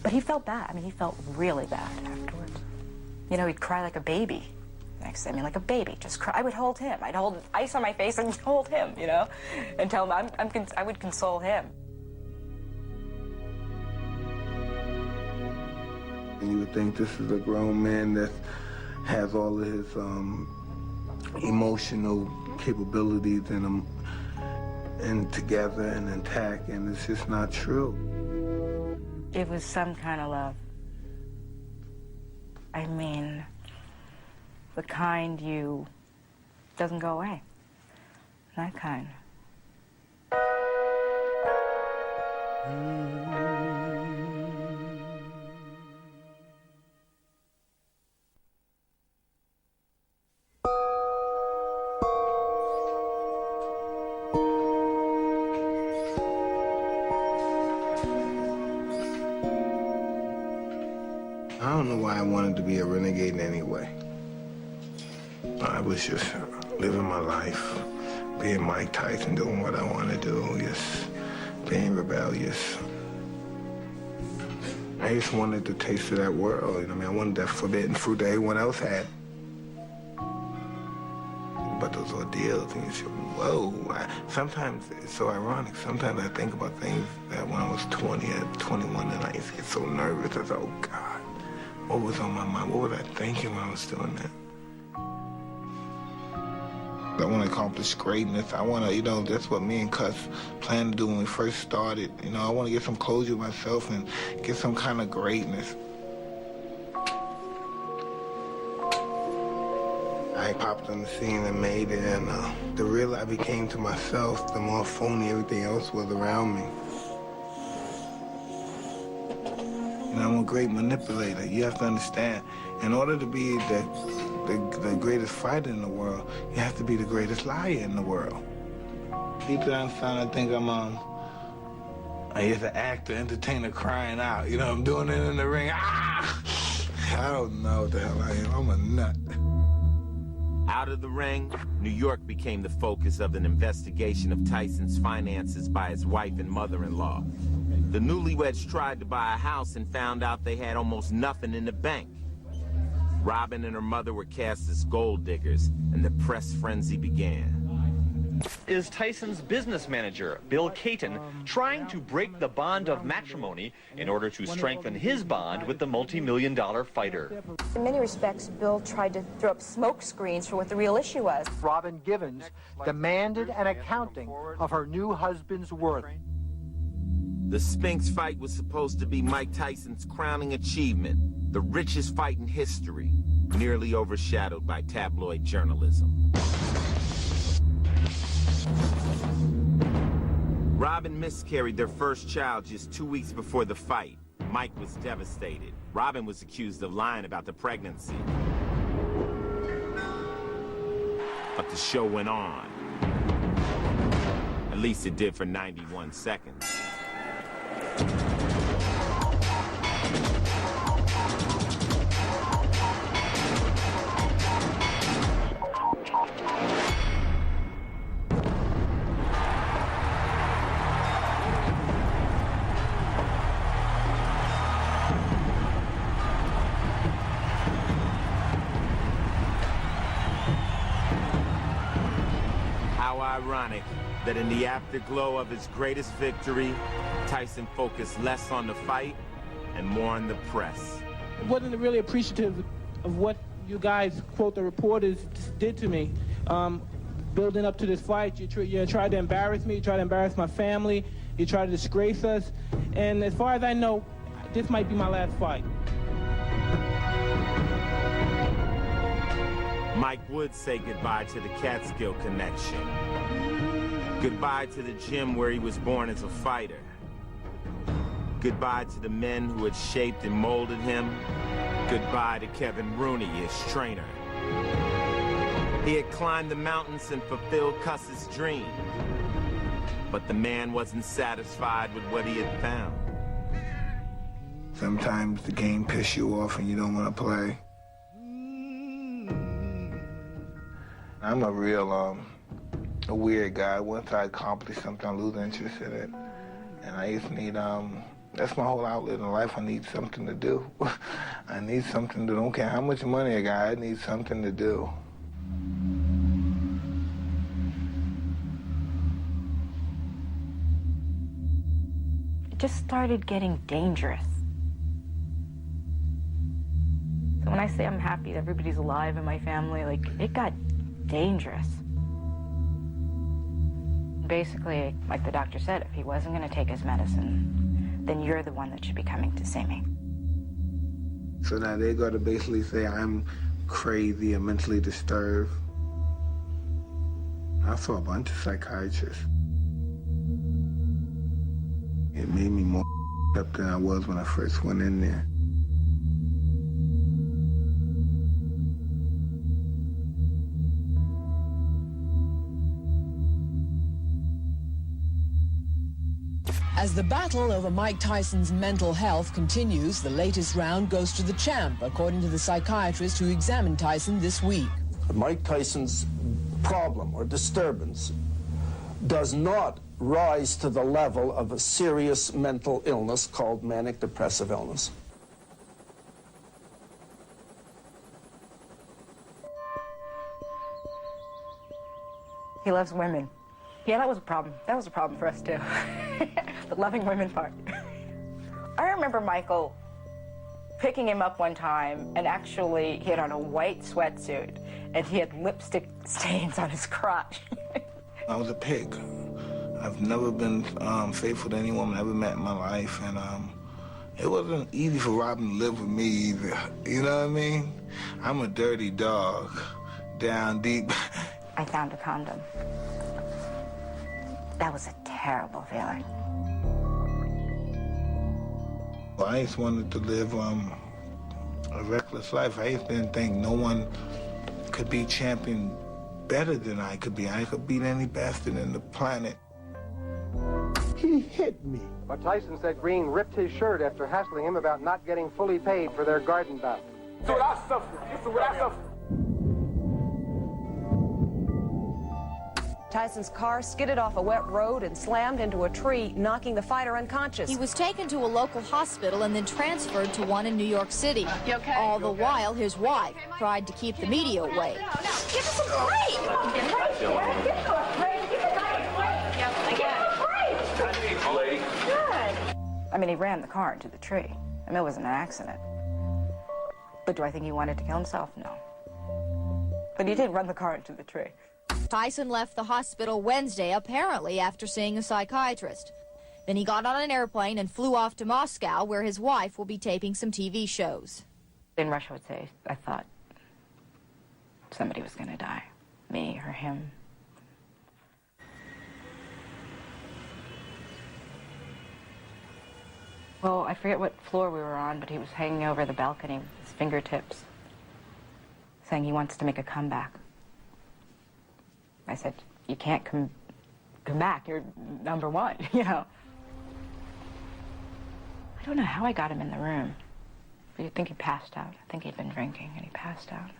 But he felt bad. I mean, he felt really bad afterwards. You know, he'd cry like a baby. Like a baby, just cry. I would hold him. I'd hold ice on my face and hold him, you know, and tell him I would console him. And you would think this is a grown man that has all of his emotional capabilities in him and together and intact, and it's just not true. It was some kind of love. I mean, the kind you doesn't go away. That kind. I don't know why I wanted to be a renegade anyway. I was just living my life, being Mike Tyson, doing what I want to do, just being rebellious. I just wanted the taste of that world, you know what I mean? I wanted that forbidden fruit that everyone else had. But those ordeals, and you say, whoa. Sometimes it's so ironic. Sometimes I think about things that when I was 20 or 21, and I used to get so nervous. I thought, oh God, what was on my mind? What was I thinking when I was doing that? I want to accomplish greatness. I want to, you know, that's what me and Cuss planned to do when we first started. You know, I want to get some closure with myself and get some kind of greatness. I popped on the scene and made it, and the realer I became to myself, the more phony everything else was around me. You know, I'm a great manipulator. You have to understand, in order to be the greatest fighter in the world, you have to be the greatest liar in the world. Deep down inside, I think I'm just an actor, entertainer crying out. You know, I'm doing it in the ring. Ah! I don't know what the hell I am. I'm a nut. Out of the ring, New York became the focus of an investigation of Tyson's finances by his wife and mother-in-law. The newlyweds tried to buy a house and found out they had almost nothing in the bank. Robin and her mother were cast as gold diggers, and the press frenzy began. Is Tyson's business manager, Bill Caton, trying to break the bond of matrimony in order to strengthen his bond with the multi-million-dollar fighter? In many respects, Bill tried to throw up smoke screens for what the real issue was. Robin Givens demanded an accounting of her new husband's worth. The Spinks fight was supposed to be Mike Tyson's crowning achievement, the richest fight in history, nearly overshadowed by tabloid journalism. Robin miscarried their first child just 2 weeks before the fight. Mike was devastated. Robin was accused of lying about the pregnancy. But the show went on. At least it did for 91 seconds. Ironic that in the afterglow of his greatest victory, Tyson focused less on the fight and more on the press. I wasn't really appreciative of what you guys, quote, the reporters, did to me. Building up to this fight, you tried to embarrass me, you tried to embarrass my family, you tried to disgrace us, and as far as I know, this might be my last fight. Mike would say goodbye to the Catskill connection. Goodbye to the gym where he was born as a fighter. Goodbye to the men who had shaped and molded him. Goodbye to Kevin Rooney, his trainer. He had climbed the mountains and fulfilled Cuss's dream. But the man wasn't satisfied with what he had found. Sometimes the game pisses you off and you don't want to play. I'm a real, a weird guy. Once I accomplish something, I lose interest in it. And I just need, that's my whole outlet in life. I need something to do. I need something to do. Don't care how much money I got, I need something to do. It just started getting dangerous. So when I say I'm happy that everybody's alive in my family, like, it got dangerous. Basically, like the doctor said, if he wasn't going to take his medicine, then you're the one that should be coming to see me. So now they got to basically say I'm crazy and mentally disturbed. I saw a bunch of psychiatrists. It made me more up than I was when I first went in there. As the battle over Mike Tyson's mental health continues, the latest round goes to the champ, according to the psychiatrist who examined Tyson this week. Mike Tyson's problem or disturbance does not rise to the level of a serious mental illness called manic depressive illness. He loves women. Yeah, that was a problem. That was a problem for us, too. The loving women part. I remember Michael picking him up one time, and actually he had on a white sweatsuit, and he had lipstick stains on his crotch. I was a pig. I've never been faithful to any woman I ever met in my life, and it wasn't easy for Robin to live with me either. You know what I mean? I'm a dirty dog, down deep. I found a condom. That was a terrible feeling. Well, I just wanted to live a reckless life. I just didn't think no one could be champion better than I could be. I could beat any bastard in the planet. He hit me. But Tyson said Green ripped his shirt after hassling him about not getting fully paid for their garden bout. So what I suffered. This is what I suffered. Tyson's car skidded off a wet road and slammed into a tree, knocking the fighter unconscious. He was taken to a local hospital and then transferred to one in New York City. You okay? All the while, his wife tried to keep the media away. No, give us a break! Come on, give us a break! Give us a break! Give us a break! Good. I mean, he ran the car into the tree. I mean, it wasn't an accident. But do I think he wanted to kill himself? No. But he did run the car into the tree. Tyson left the hospital Wednesday, apparently after seeing a psychiatrist. Then he got on an airplane and flew off to Moscow, where his wife will be taping some TV shows. In Russia, I would say, I thought somebody was going to die. Me or him. Well, I forget what floor we were on, but he was hanging over the balcony with his fingertips, saying he wants to make a comeback. I said, you can't come back. You're number one, you know. I don't know how I got him in the room. But I think he passed out. I think he'd been drinking, and he passed out.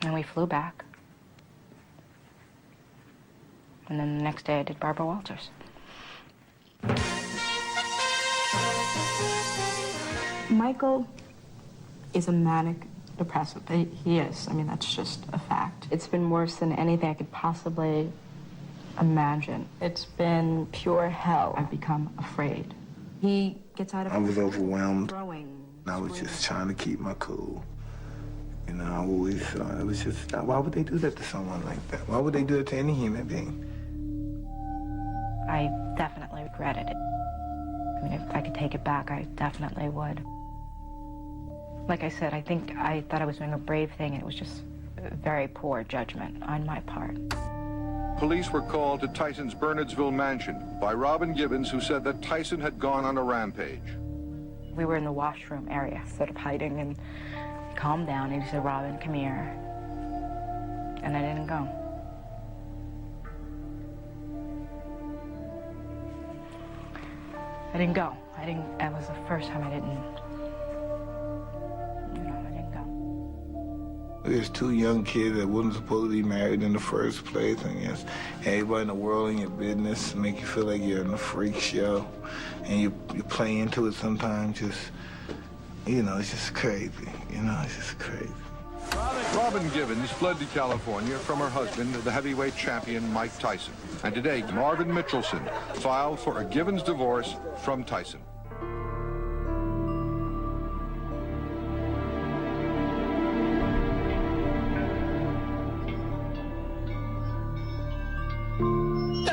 And we flew back. And then the next day I did Barbara Walters. Michael is a manic depressive. He is. I mean, that's just a fact. It's been worse than anything I could possibly imagine. It's been pure hell. I've become afraid. He gets out of... I was overwhelmed. Throwing. I was just trying to keep my cool. You know, I always thought it was just, why would they do that to someone like that? Why would they do it to any human being? I definitely regretted it. I mean, if I could take it back, I definitely would. Like I said, I thought I was doing a brave thing, and it was just very poor judgment on my part. Police were called to Tyson's Bernardsville mansion by Robin Gibbons, who said that Tyson had gone on a rampage. We were in the washroom area, sort of hiding, and he calmed down, and he said, Robin, come here. And I didn't go. I didn't go. That was the first time I didn't go. There's two young kids that wasn't supposed to be married in the first place, and yes, everybody in the world in your business make you feel like you're in a freak show, and you play into it sometimes. Just, you know, it's just crazy. You know, it's just crazy. Robin Gibbons fled to California from her husband, the heavyweight champion Mike Tyson. And today, Marvin Mitchelson filed for a Gibbons divorce from Tyson.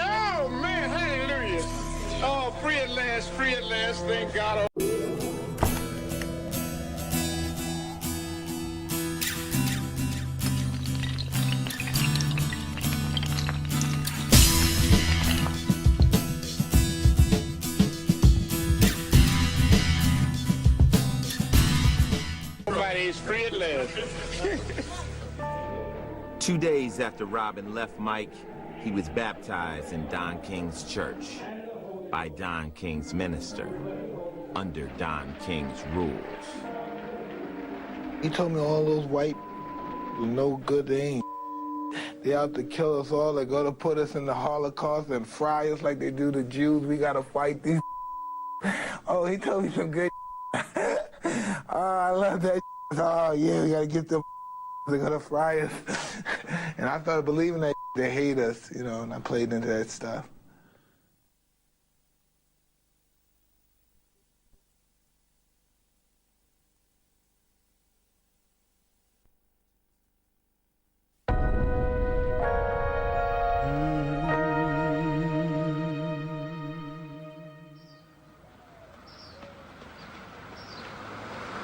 Oh, man, hallelujah. Oh, free at last, thank God. Everybody's free at last. 2 days after Robin left Mike, he was baptized in Don King's church by Don King's minister under Don King's rules. He told me all those white were no good, they ain't. They out to kill us all. They're going to put us in the Holocaust and fry us like they do the Jews. We got to fight these. Oh, he told me some good. Oh, I love that. Oh, yeah, we got to get them. They're going to fry us. And I started believing that they hate us, you know, and I played into that stuff.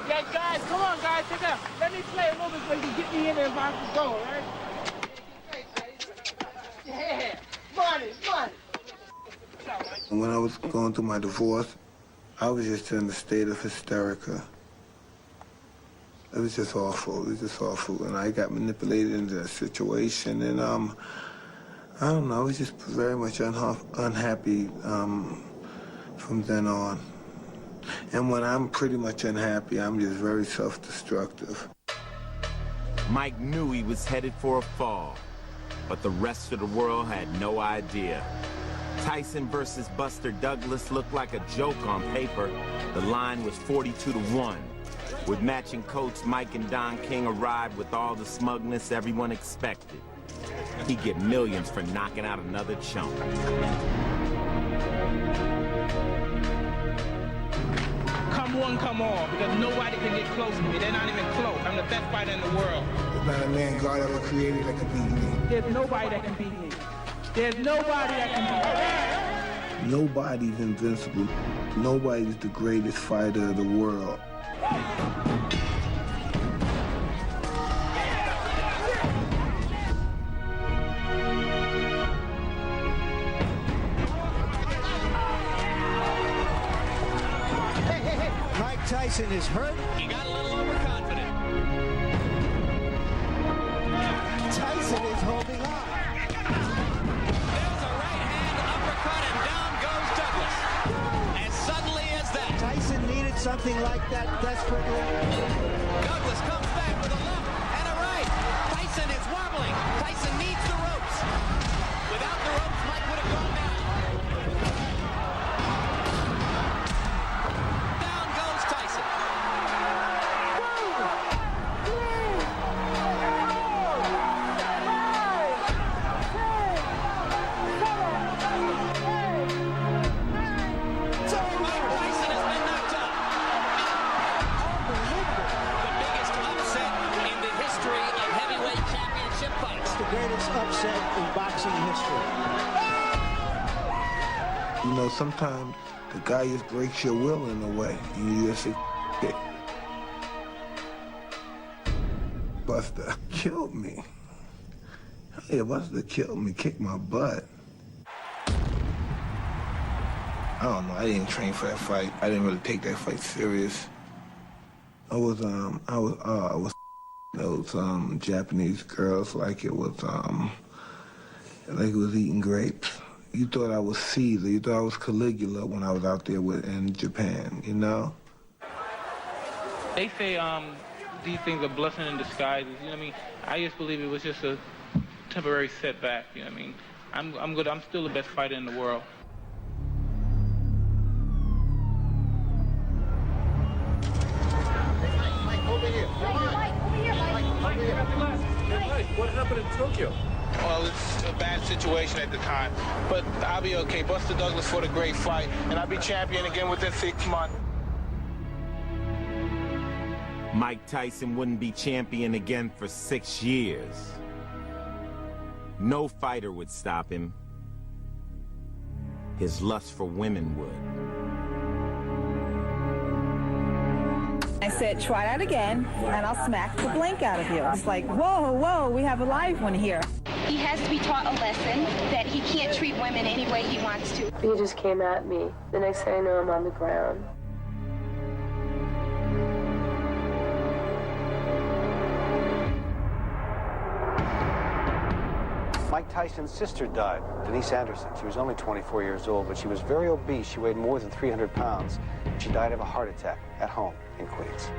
Yeah, guys, come on, guys, check out. Let me play a little bit so you can get me in there if I have to go, all right? Yeah, money. When I was going through my divorce, I was just in a state of hysterica. It was just awful. And I got manipulated into that situation, and I don't know. I was just very much unhappy from then on. And when I'm pretty much unhappy, I'm just very self-destructive. Mike knew he was headed for a fall, but the rest of the world had no idea. Tyson versus Buster Douglas looked like a joke on paper. The line was 42-1. With matching coats, Mike and Don King arrived with all the smugness everyone expected. He'd get millions for knocking out another chump. Come one, come all, because nobody can get close to me. They're not even close. I'm the best fighter in the world. There's not a man God ever created that can beat me. There's nobody that can beat me. There's nobody that can beat me. Nobody's invincible. Nobody's the greatest fighter of the world. Mike Tyson is hurt. He got a little overconfident. Tyson is holding on. There's a right hand uppercut, and down goes Douglas. As suddenly as that. Tyson needed something like that desperately. Douglas comes back with a left and a right. Tyson is wobbling. Tyson needs the ropes. Without the ropes, Mike would have gone down. Down goes Tyson. Mike Tyson has been knocked out. The biggest upset in the history of heavyweight championship fights. The greatest upset in boxing history. You know, sometimes the guy just breaks your will in a way, and you just say, it. Buster killed me. Yeah, Buster killed me, kicked my butt. I don't know, I didn't train for that fight. I didn't really take that fight serious. I was those Japanese girls like it was eating grapes. You thought I was Caesar, you thought I was Caligula when I was out there in Japan, you know? They say these things are blessing in disguise. You know what I mean? I just believe it was just a temporary setback. You know what I mean? I'm good. I'm still the best fighter in the world. What happened in Tokyo? Well, it's a bad situation at the time, but I'll be okay. Buster Douglas fought a great fight, and I'll be champion again within 6 months. Mike Tyson wouldn't be champion again for 6 years. No fighter would stop him. His lust for women would. I said, try that again, and I'll smack the blank out of you. It's like, whoa, we have a live one here. He has to be taught a lesson that he can't treat women any way he wants to. He just came at me. The next thing I know, I'm on the ground. Mike Tyson's sister died, Denise Anderson. She was only 24 years old, but she was very obese. She weighed more than 300 pounds. She died of a heart attack at home in Queens.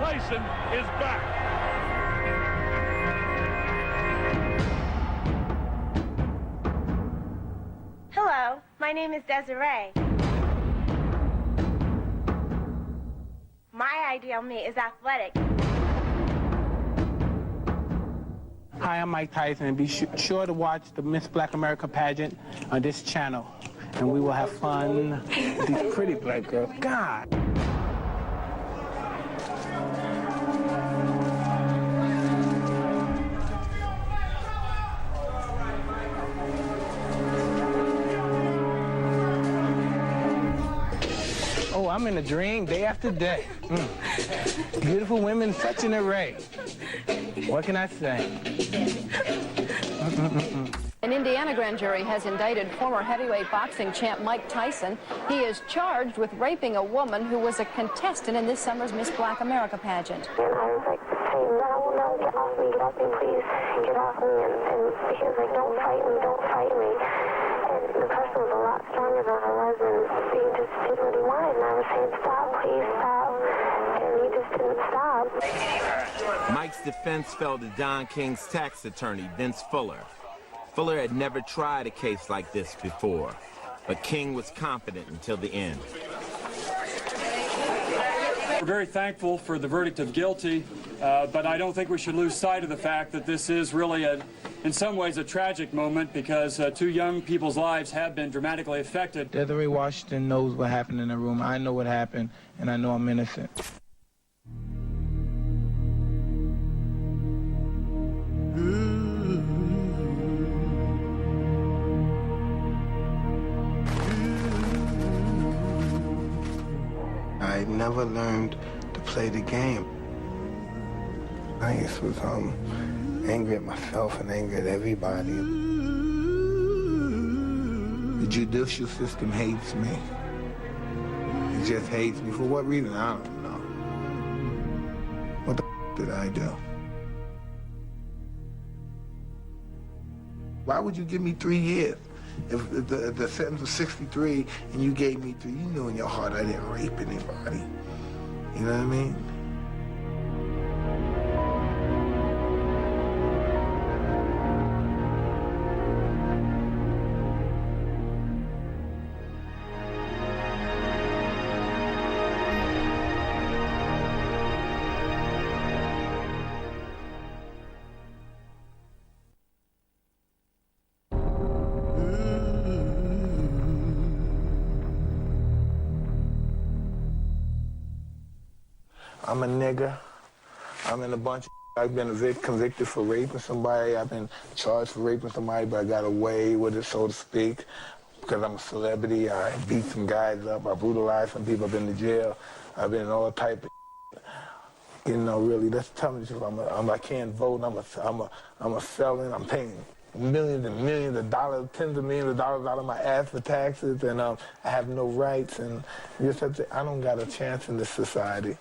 Tyson is back. Hello, my name is Desiree. My ideal mate is athletic. Hi, I'm Mike Tyson, and be sure to watch the Miss Black America pageant on this channel, and we will have fun with these pretty black girls. God. Oh, I'm in a dream day after day. Beautiful women, such an array. What can I say? An Indiana grand jury has indicted former heavyweight boxing champ Mike Tyson. He is charged with raping a woman who was a contestant in this summer's Miss Black America pageant. And I was like, hey, no, get off me, please, get off me. And he was like, don't fight me. And the person was a lot stronger than I was, and he just did what he wanted. And I was saying, stop, please, stop. And he just didn't stop. Mike's defense fell to Don King's tax attorney, Vince Fuller. Fuller had never tried a case like this before, but King was confident until the end. We're very thankful for the verdict of guilty, but I don't think we should lose sight of the fact that this is really, in some ways, a tragic moment because two young people's lives have been dramatically affected. Desiree Washington knows what happened in the room. I know what happened, and I know I'm innocent. I never learned to play the game. I just was angry at myself and angry at everybody. The judicial system hates me. It just hates me. For what reason? I don't know. What the did I do? Why would you give me 3 years? If the sentence was 63 and you gave me 3, you knew in your heart I didn't rape anybody. You know what I mean? I'm a nigger. I'm in a bunch of I've been convicted for raping somebody. I've been charged for raping somebody, but I got away with it, so to speak, because I'm a celebrity. I beat some guys up. I brutalized some people. I've been to jail. I've been in all type of you know, really, that's telling the truth. I can't vote. I'm a felon. I'm paying millions and millions of dollars, tens of millions of dollars out of my ass for taxes, and I have no rights. And just have to, I don't got a chance in this society.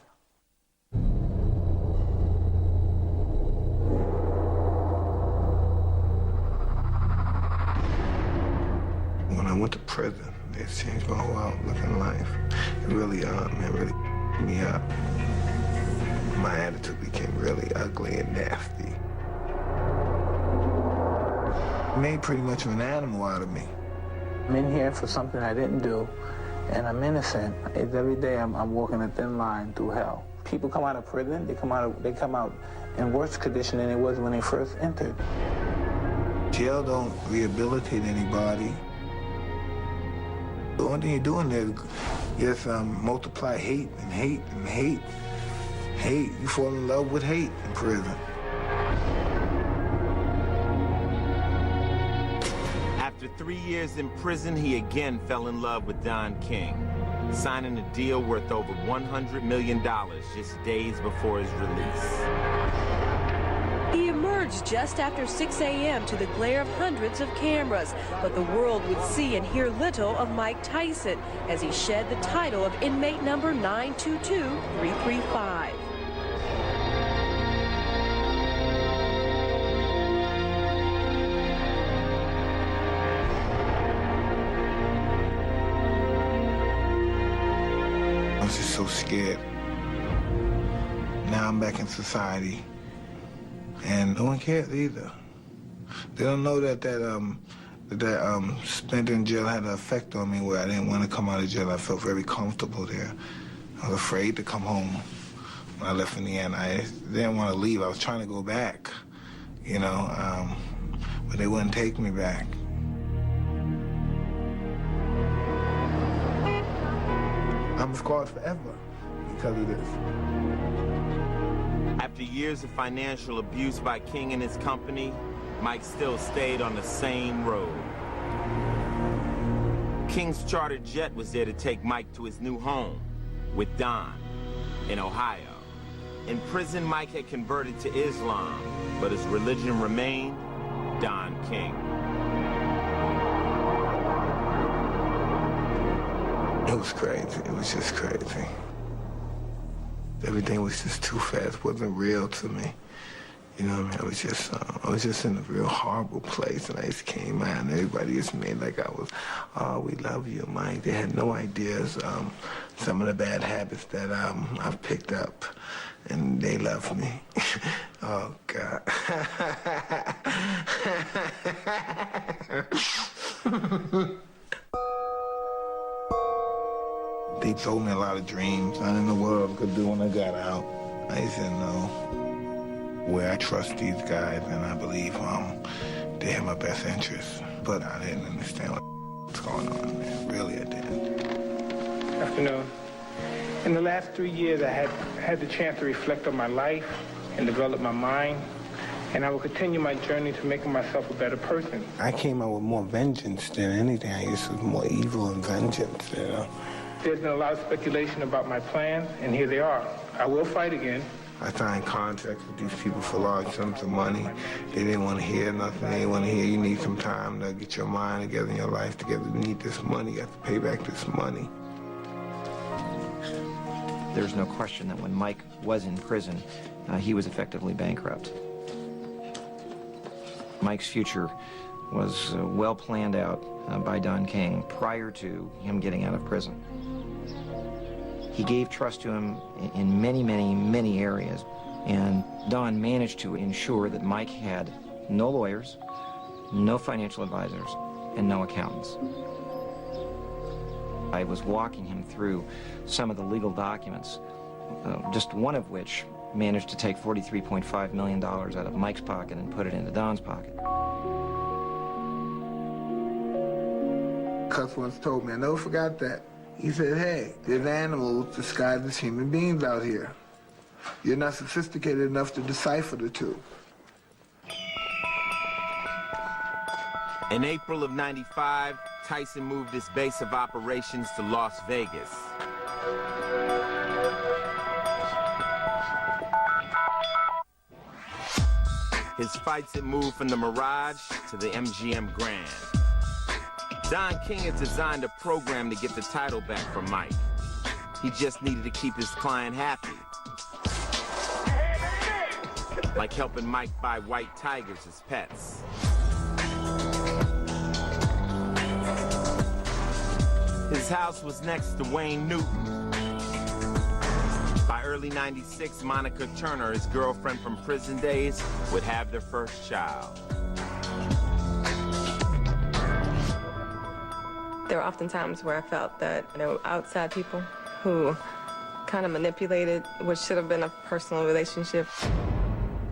When I went to prison, it changed my whole outlook in life. It really me up. My attitude became really ugly and nasty. It made pretty much of an animal out of me. I'm in here for something I didn't do, and I'm innocent. It's every day I'm walking a thin line through hell. People come out of prison, they come out in worse condition than it was when they first entered. Jail don't rehabilitate anybody. The only thing you're doing there is just multiply hate and hate and hate. Hate. You fall in love with hate in prison. After 3 years in prison, he again fell in love with Don King, signing a deal worth over $100 million just days before his release. He emerged just after 6 a.m. to the glare of hundreds of cameras, but the world would see and hear little of Mike Tyson as he shed the title of inmate number 922335. I was just so scared. Now I'm back in society. And no one cares either. They don't know that spent in jail had an effect on me where I didn't want to come out of jail. I felt very comfortable there. I was afraid to come home. When I left in the end, I didn't want to leave. I was trying to go back, you know, but they wouldn't take me back. I'm scarred forever because of this. After years of financial abuse by King and his company, Mike still stayed on the same road. King's chartered jet was there to take Mike to his new home with Don in Ohio. In prison, Mike had converted to Islam, but his religion remained Don King. It was crazy. It was just crazy. Everything was just too fast. It wasn't real to me. You know what I mean? I was just in a real horrible place, and I just came out, and everybody just made like I was, oh, we love you, Mike. They had no ideas some of the bad habits that I've picked up, and they love me. Oh, God. They told me a lot of dreams I didn't know what I could do when I got out. I just didn't know where I trust these guys, and I believe they have my best interests. But I didn't understand what's going on, man. Really, I didn't. Afternoon. In the last 3 years, I had the chance to reflect on my life and develop my mind, and I will continue my journey to making myself a better person. I came out with more vengeance than anything. I used to be more evil and vengeance, you know. There's been a lot of speculation about my plans, and here they are. I will fight again. I signed contracts with these people for large sums of money. They didn't want to hear nothing. They didn't want to hear you need some time to get your mind together and your life together. You need this money. You have to pay back this money. There's no question that when Mike was in prison, he was effectively bankrupt. Mike's future was well planned out by Don King prior to him getting out of prison. He gave trust to him in many, many, many areas, and Don managed to ensure that Mike had no lawyers, no financial advisors, and no accountants. I was walking him through some of the legal documents, just one of which managed to take $43.5 million out of Mike's pocket and put it into Don's pocket. Cuz once told me, I never forgot that. He said, hey, there's animals disguised as human beings out here. You're not sophisticated enough to decipher the two. In April of '95, Tyson moved his base of operations to Las Vegas. His fights had moved from the Mirage to the MGM Grand. Don King had designed a program to get the title back from Mike. He just needed to keep his client happy. Like helping Mike buy white tigers as pets. His house was next to Wayne Newton. By early '96, Monica Turner, his girlfriend from prison days, would have their first child. There were often times where I felt that there were outside people who kind of manipulated what should have been a personal relationship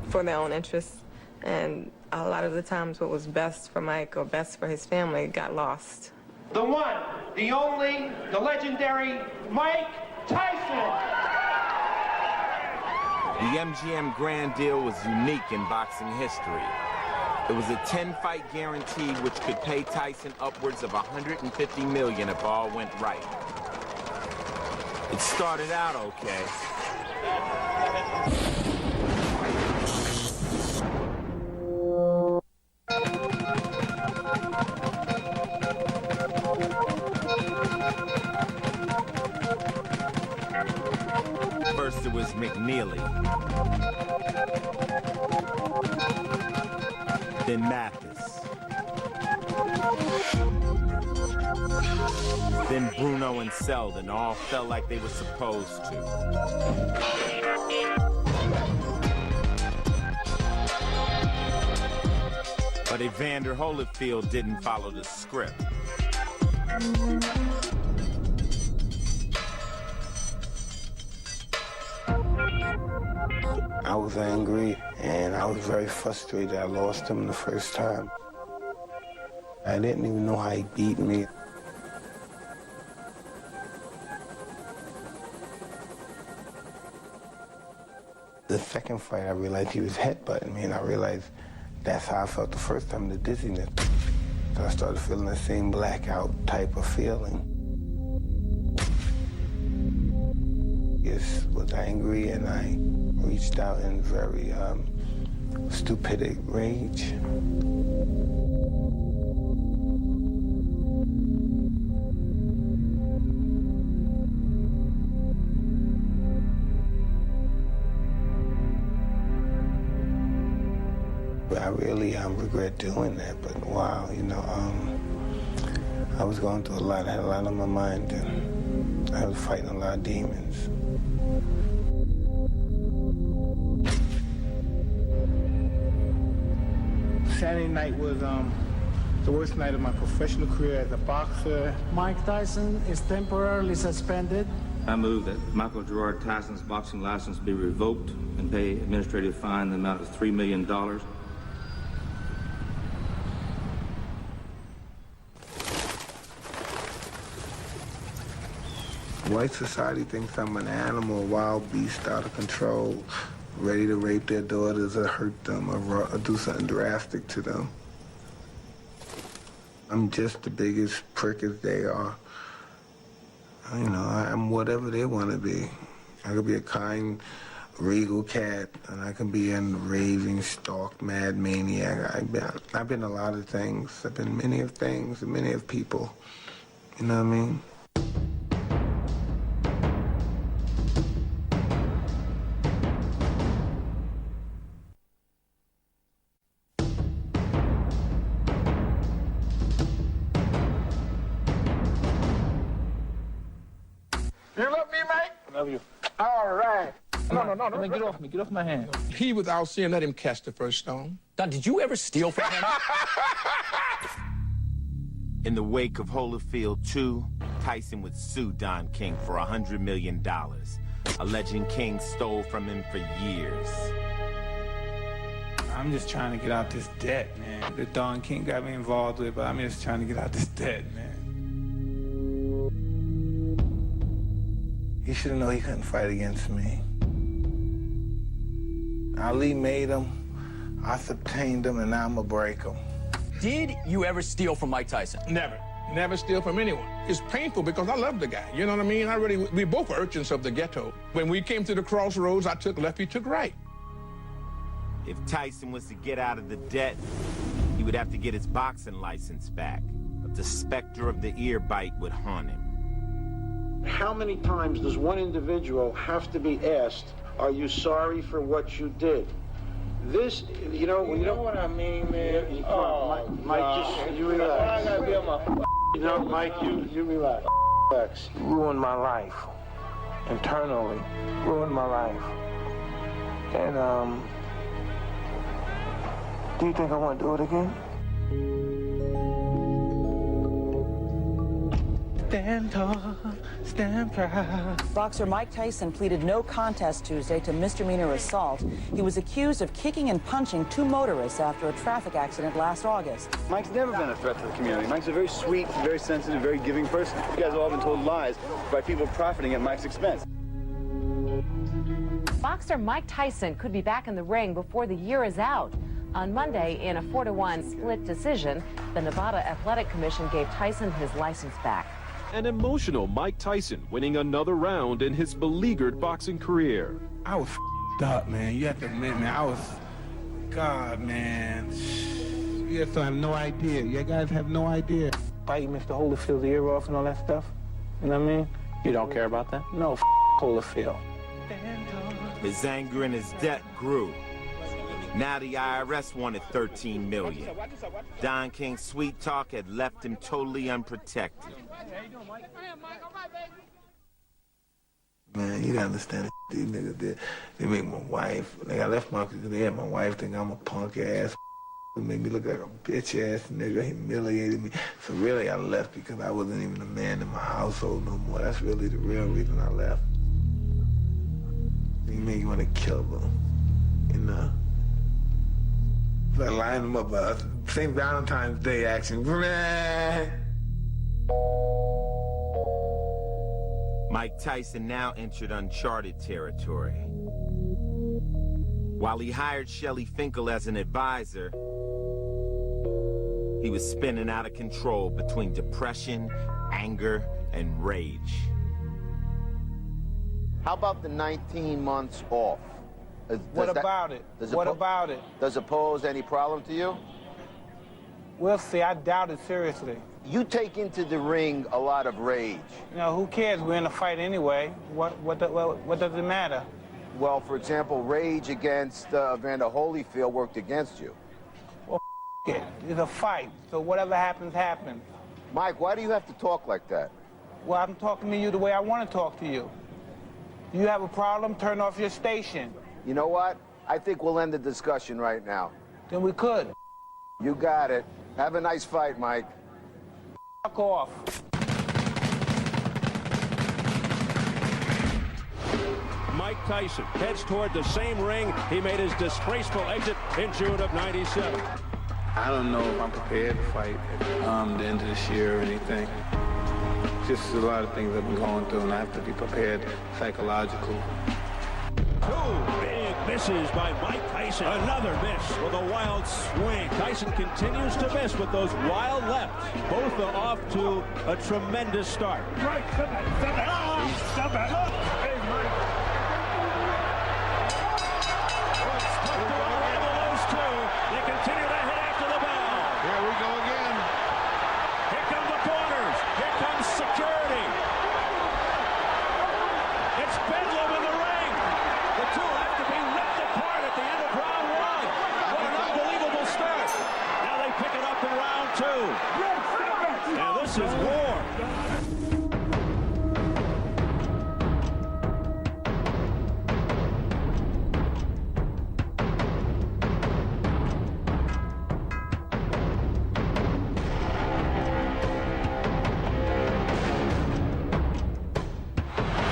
for their own interests. And a lot of the times what was best for Mike or best for his family got lost. The one, the only, the legendary Mike Tyson! The MGM Grand deal was unique in boxing history. It was a 10-fight guarantee which could pay Tyson upwards of $150 million if all went right. It started out okay. First it was McNeely. Then Mathis. Then Bruno and Selden all felt like they were supposed to. Evander Holyfield didn't follow the script. I was angry and I was very frustrated. I lost him the first time. I didn't even know how he beat me. The second fight, I realized he was headbutting me, and I realized that's how I felt the first time, the dizziness. So I started feeling the same blackout type of feeling. I was angry, and I reached out in very stupid rage. I really regret doing that, but wow, you know, I was going through a lot. I had a lot on my mind, and I was fighting a lot of demons. Saturday night was the worst night of my professional career as a boxer. Mike Tyson is temporarily suspended. I move that Michael Gerard Tyson's boxing license be revoked and pay administrative fine in the amount of $3 million. White society thinks I'm an animal, a wild beast out of control, ready to rape their daughters or hurt them or do something drastic to them. I'm just the biggest prick as they are. You know, I'm whatever they want to be. I could be a kind, regal cat, and I can be a raving, stalk, mad maniac. I've been a lot of things. I've been many of things and many of people. You know what I mean? You love me, Mike? I love you. All right. No. Get off me. Get off my hand. He was out seeing, let him catch the first stone. Don, did you ever steal from him? In the wake of Holyfield 2, Tyson would sue Don King for $100 million, alleging King stole from him for years. I'm just trying to get out this debt, man. That Don King got me involved with, but I'm just trying to get out this debt, man. He should have known he couldn't fight against me. Ali made him, I subtained him, and now I'm gonna break him. Did you ever steal from Mike Tyson? Never steal from anyone. It's painful because I love the guy. You know what I mean? We both were urchins of the ghetto. When we came to the crossroads, I took left, he took right. If Tyson was to get out of the debt, he would have to get his boxing license back. But the specter of the ear bite would haunt him. How many times does one individual have to be asked, are you sorry for what you did? This, you know what I mean, man? Mike, just, you relax. I gotta be on my You know, Mike, you relax. Relax. Ruined my life. Internally. Ruined my life. And, do you think I want to do it again? Stand tall, stand proud. Boxer Mike Tyson pleaded no contest Tuesday to misdemeanor assault. He was accused of kicking and punching two motorists after a traffic accident last August. Mike's never been a threat to the community. Mike's a very sweet, very sensitive, very giving person. You guys have all been told lies by people profiting at Mike's expense. Boxer Mike Tyson could be back in the ring before the year is out. On Monday, in a 4-1 split decision, the Nevada Athletic Commission gave Tyson his license back. An emotional Mike Tyson winning another round in his beleaguered boxing career. I was up, man. You have to admit, man, God, man. You guys have no idea. You guys have no idea. Biting Mr. Holyfield's ear off and all that stuff. You know what I mean? You don't care about that? No, Holyfield. His anger and his debt grew. Now the IRS wanted $13 million. Don King's sweet talk had left him totally unprotected. Man, you gotta understand these niggas did. They make my wife, like I left my, they had my wife think I'm a punk ass. made me look like a bitch-ass nigga, humiliated me. So really I left because I wasn't even a man in my household no more. That's really the real reason I left. You make you want to kill them, you know? So I lined them up, St. Valentine's Day action. Mike Tyson now entered uncharted territory. While he hired Shelley Finkel as an advisor, he was spinning out of control between depression, anger, and rage. How about the 19 months off? What about it? What about it? Does it pose any problem to you? We'll see. I doubt it seriously. You take into the ring a lot of rage. You know, who cares? We're in a fight anyway. What does it matter? Well, for example, rage against Evander Holyfield worked against you. Well, it. It's a fight, so whatever happens, happens. Mike, why do you have to talk like that? Well, I'm talking to you the way I want to talk to you. You have a problem, turn off your station. You know what? I think we'll end the discussion right now. Then we could. You got it. Have a nice fight, Mike. Fuck off. Mike Tyson heads toward the same ring he made his disgraceful exit in June of '97. I don't know if I'm prepared to fight at the end of this year or anything. Just a lot of things I've been going through, and I have to be prepared psychologically. Two big misses by Mike Tyson. Another miss with a wild swing. Tyson continues to miss with those wild lefts. Both are off to a tremendous start. Right, step back. Hey, Mike. It's tough to unravel those two. They continue to hit after the bell. Here we go again. Here come the corners. Here comes security. It's bedlam in the ring. The two have to be ripped apart at the end of round one. What an unbelievable start. Now they pick it up in round two. Now this is war.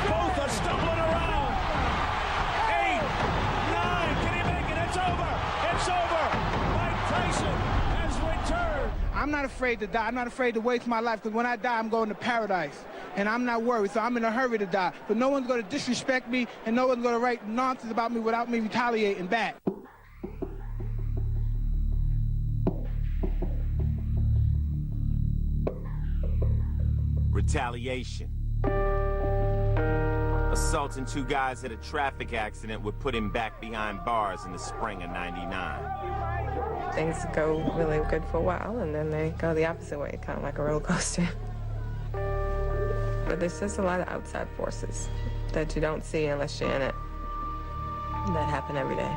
Both are stumbling around. 8, 9, can he make it? It's over. It's over. Mike Tyson has returned. I'm not afraid to die. I'm not afraid to waste my life, because when I die, I'm going to paradise. And I'm not worried, so I'm in a hurry to die. But no one's going to disrespect me, and no one's going to write nonsense about me without me retaliating back. Retaliation. Assaulting two guys at a traffic accident would put him back behind bars in the spring of '99. Things go really good for a while, and then they go the opposite way, kind of like a roller coaster. But there's just a lot of outside forces that you don't see unless you're in it, that happen every day.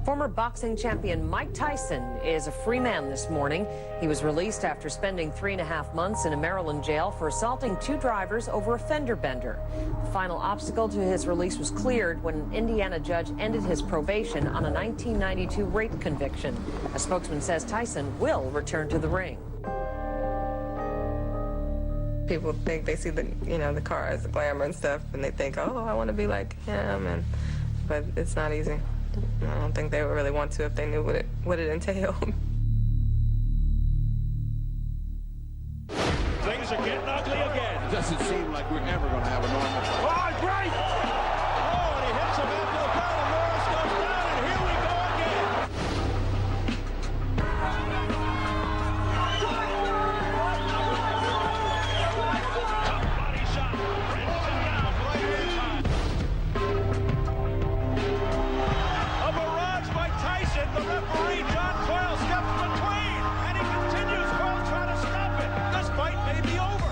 Former boxing champion Mike Tyson is a free man this morning. He was released after spending 3.5 months in a Maryland jail for assaulting 2 drivers over a fender bender. The final obstacle to his release was cleared when an Indiana judge ended his probation on a 1992 rape conviction. A spokesman says Tyson will return to the ring. People think they see the cars, the glamour and stuff, and they think, oh, I want to be like him, but it's not easy. I don't think they would really want to if they knew what it entailed. Things are getting ugly again. It doesn't seem like we're ever going to have a normal fight. Oh, great! Oh, and he hits him after the bell, and Morris goes down, and here we go again. Body shot. Brings him down later in time. A barrage by Tyson. The referee, John Coyle, steps between, and he continues. Coyle trying to stop it. This fight may be over.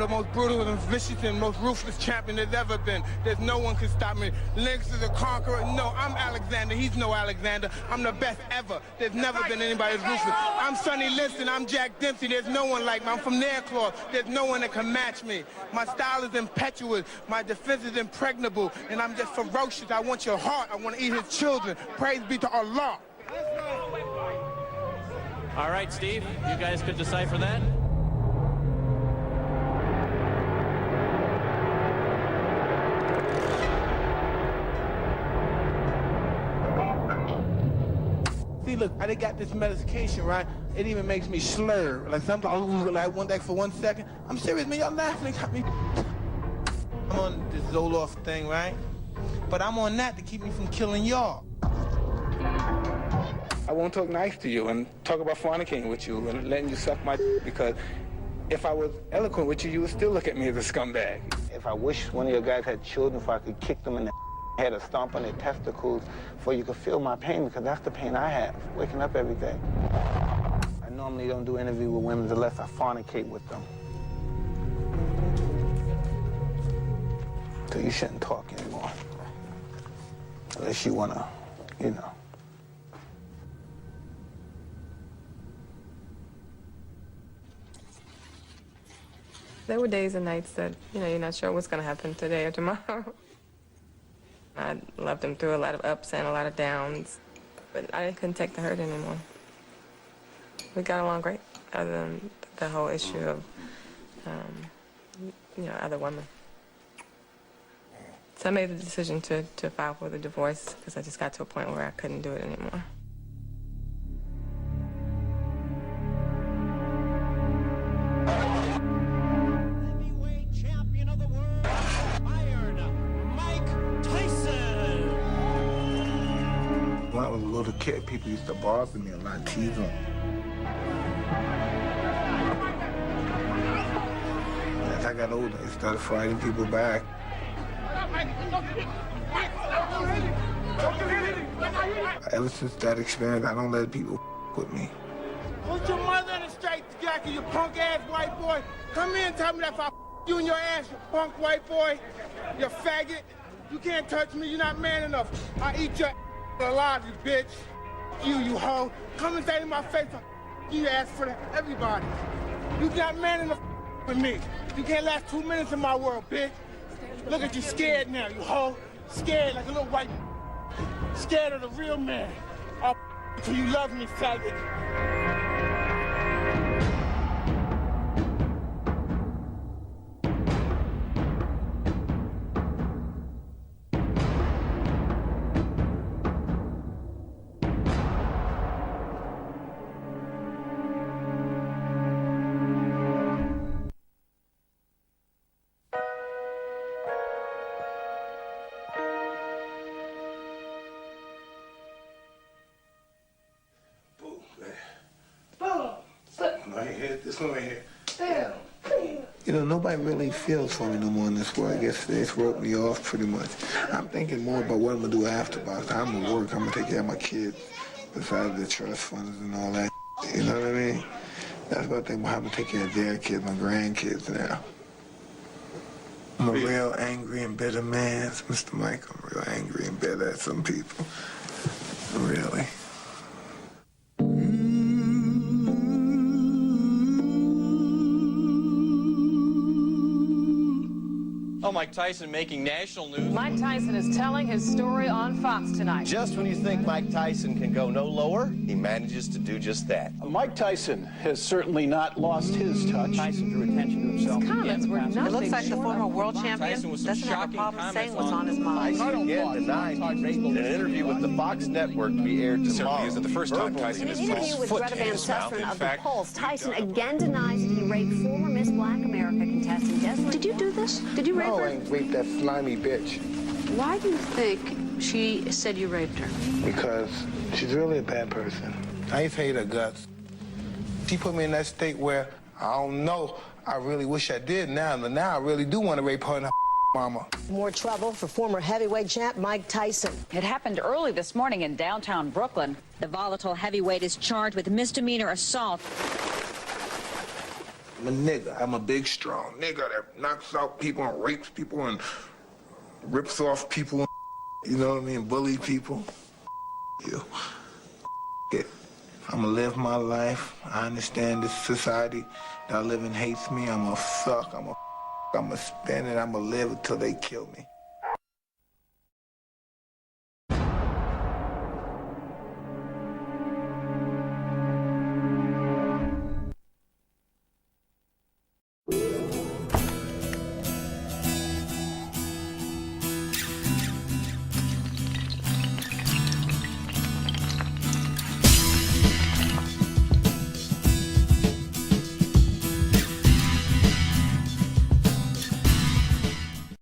the most brutal and vicious and most ruthless champion there's ever been. There's no one can stop me. Lynx is a conqueror. No, I'm Alexander. He's no Alexander. I'm the best ever. There's never been anybody as ruthless. I'm Sonny Liston. I'm Jack Dempsey. There's no one like me. I'm from Nairclaw. There's no one that can match me. My style is impetuous. My defense is impregnable. And I'm just ferocious. I want your heart. I want to eat his children. Praise be to Allah. All right, Steve, you guys could decipher that. See, look, I done got this medication, right? It even makes me slur. Like sometimes, like one day for 1 second. I'm serious, man. Y'all laughing. They got me. I'm on this Zoloft thing, right? But I'm on that to keep me from killing y'all. I won't talk nice to you and talk about fornicating with you and letting you suck my because if I was eloquent with you, you would still look at me as a scumbag. If I wish one of your guys had children, if I could kick them in the head or stomp on their testicles, for you could feel my pain, because that's the pain I have, waking up every day. I normally don't do interviews with women unless I fornicate with them. So you shouldn't talk anymore. Unless you want to, you know. There were days and nights that, you're not sure what's going to happen today or tomorrow. I loved him through a lot of ups and a lot of downs, but I couldn't take the hurt anymore. We got along great, other than the whole issue of, other women. So I made the decision to file for the divorce because I just got to a point where I couldn't do it anymore. When I was a little kid, people used to bother me a lot, tease them. As I got older, I started fighting people back. Ever since that experience, I don't let people with me. Put your mother in a straight jacket, you punk-ass white boy. Come in and tell me that if I you in your ass, you punk white boy, you faggot. You can't touch me, you're not man enough. I eat your alive, you bitch. You hoe. Come and say to my face, you ask for that, everybody. You not man enough with me. You can't last 2 minutes in my world, bitch. Look at you scared now, you hoe. Scared like a little white. Scared of the real man. I'll till you love me, faggot. This one right here. Damn. You know, nobody really feels for me no more in this world. I guess they just wrote me off pretty much. I'm thinking more about what I'm going to do after boxing. I'm going to work. I'm going to take care of my kids besides the trust funds and all that. You know what I mean? That's what I think about how I'm going to take care of their kids, my grandkids now. I'm a real angry and bitter man, Mr. Mike. I'm real angry and bitter at some people. Really. Oh, Mike Tyson making national news. Mike Tyson is telling his story on Fox tonight. Just when you think Mike Tyson can go no lower, he manages to do just that. Mike Tyson has certainly not lost his touch. Tyson drew attention to himself. His comments were nothing. It looks like the former world champion doesn't have a problem saying what's on his mind. Tyson again denied in an interview with the Fox Network to be aired tomorrow. Certainly isn't the first time Tyson has In an interview with Greta Van Susteren of The Pulse, Tyson again denies that he raped former Miss Black America contestant Desiree. Did you do this? Did you rape her? No, I ain't raped that slimy bitch. Why do you think she said you raped her? Because she's really a bad person. I used to hate her guts. She put me in that state where I don't know. I really wish I did now, but now I really do want to rape her and her mama. More trouble for former heavyweight champ Mike Tyson. It happened early this morning in downtown Brooklyn. The volatile heavyweight is charged with misdemeanor assault. I'm a nigga. I'm a big, strong nigga that knocks out people and rapes people and rips off people, you know what I mean, bully people. You. I'm gonna live my life. I understand this society that I live in hates me. I'm gonna suck. I'm gonna spin it. I'm gonna live until they kill me.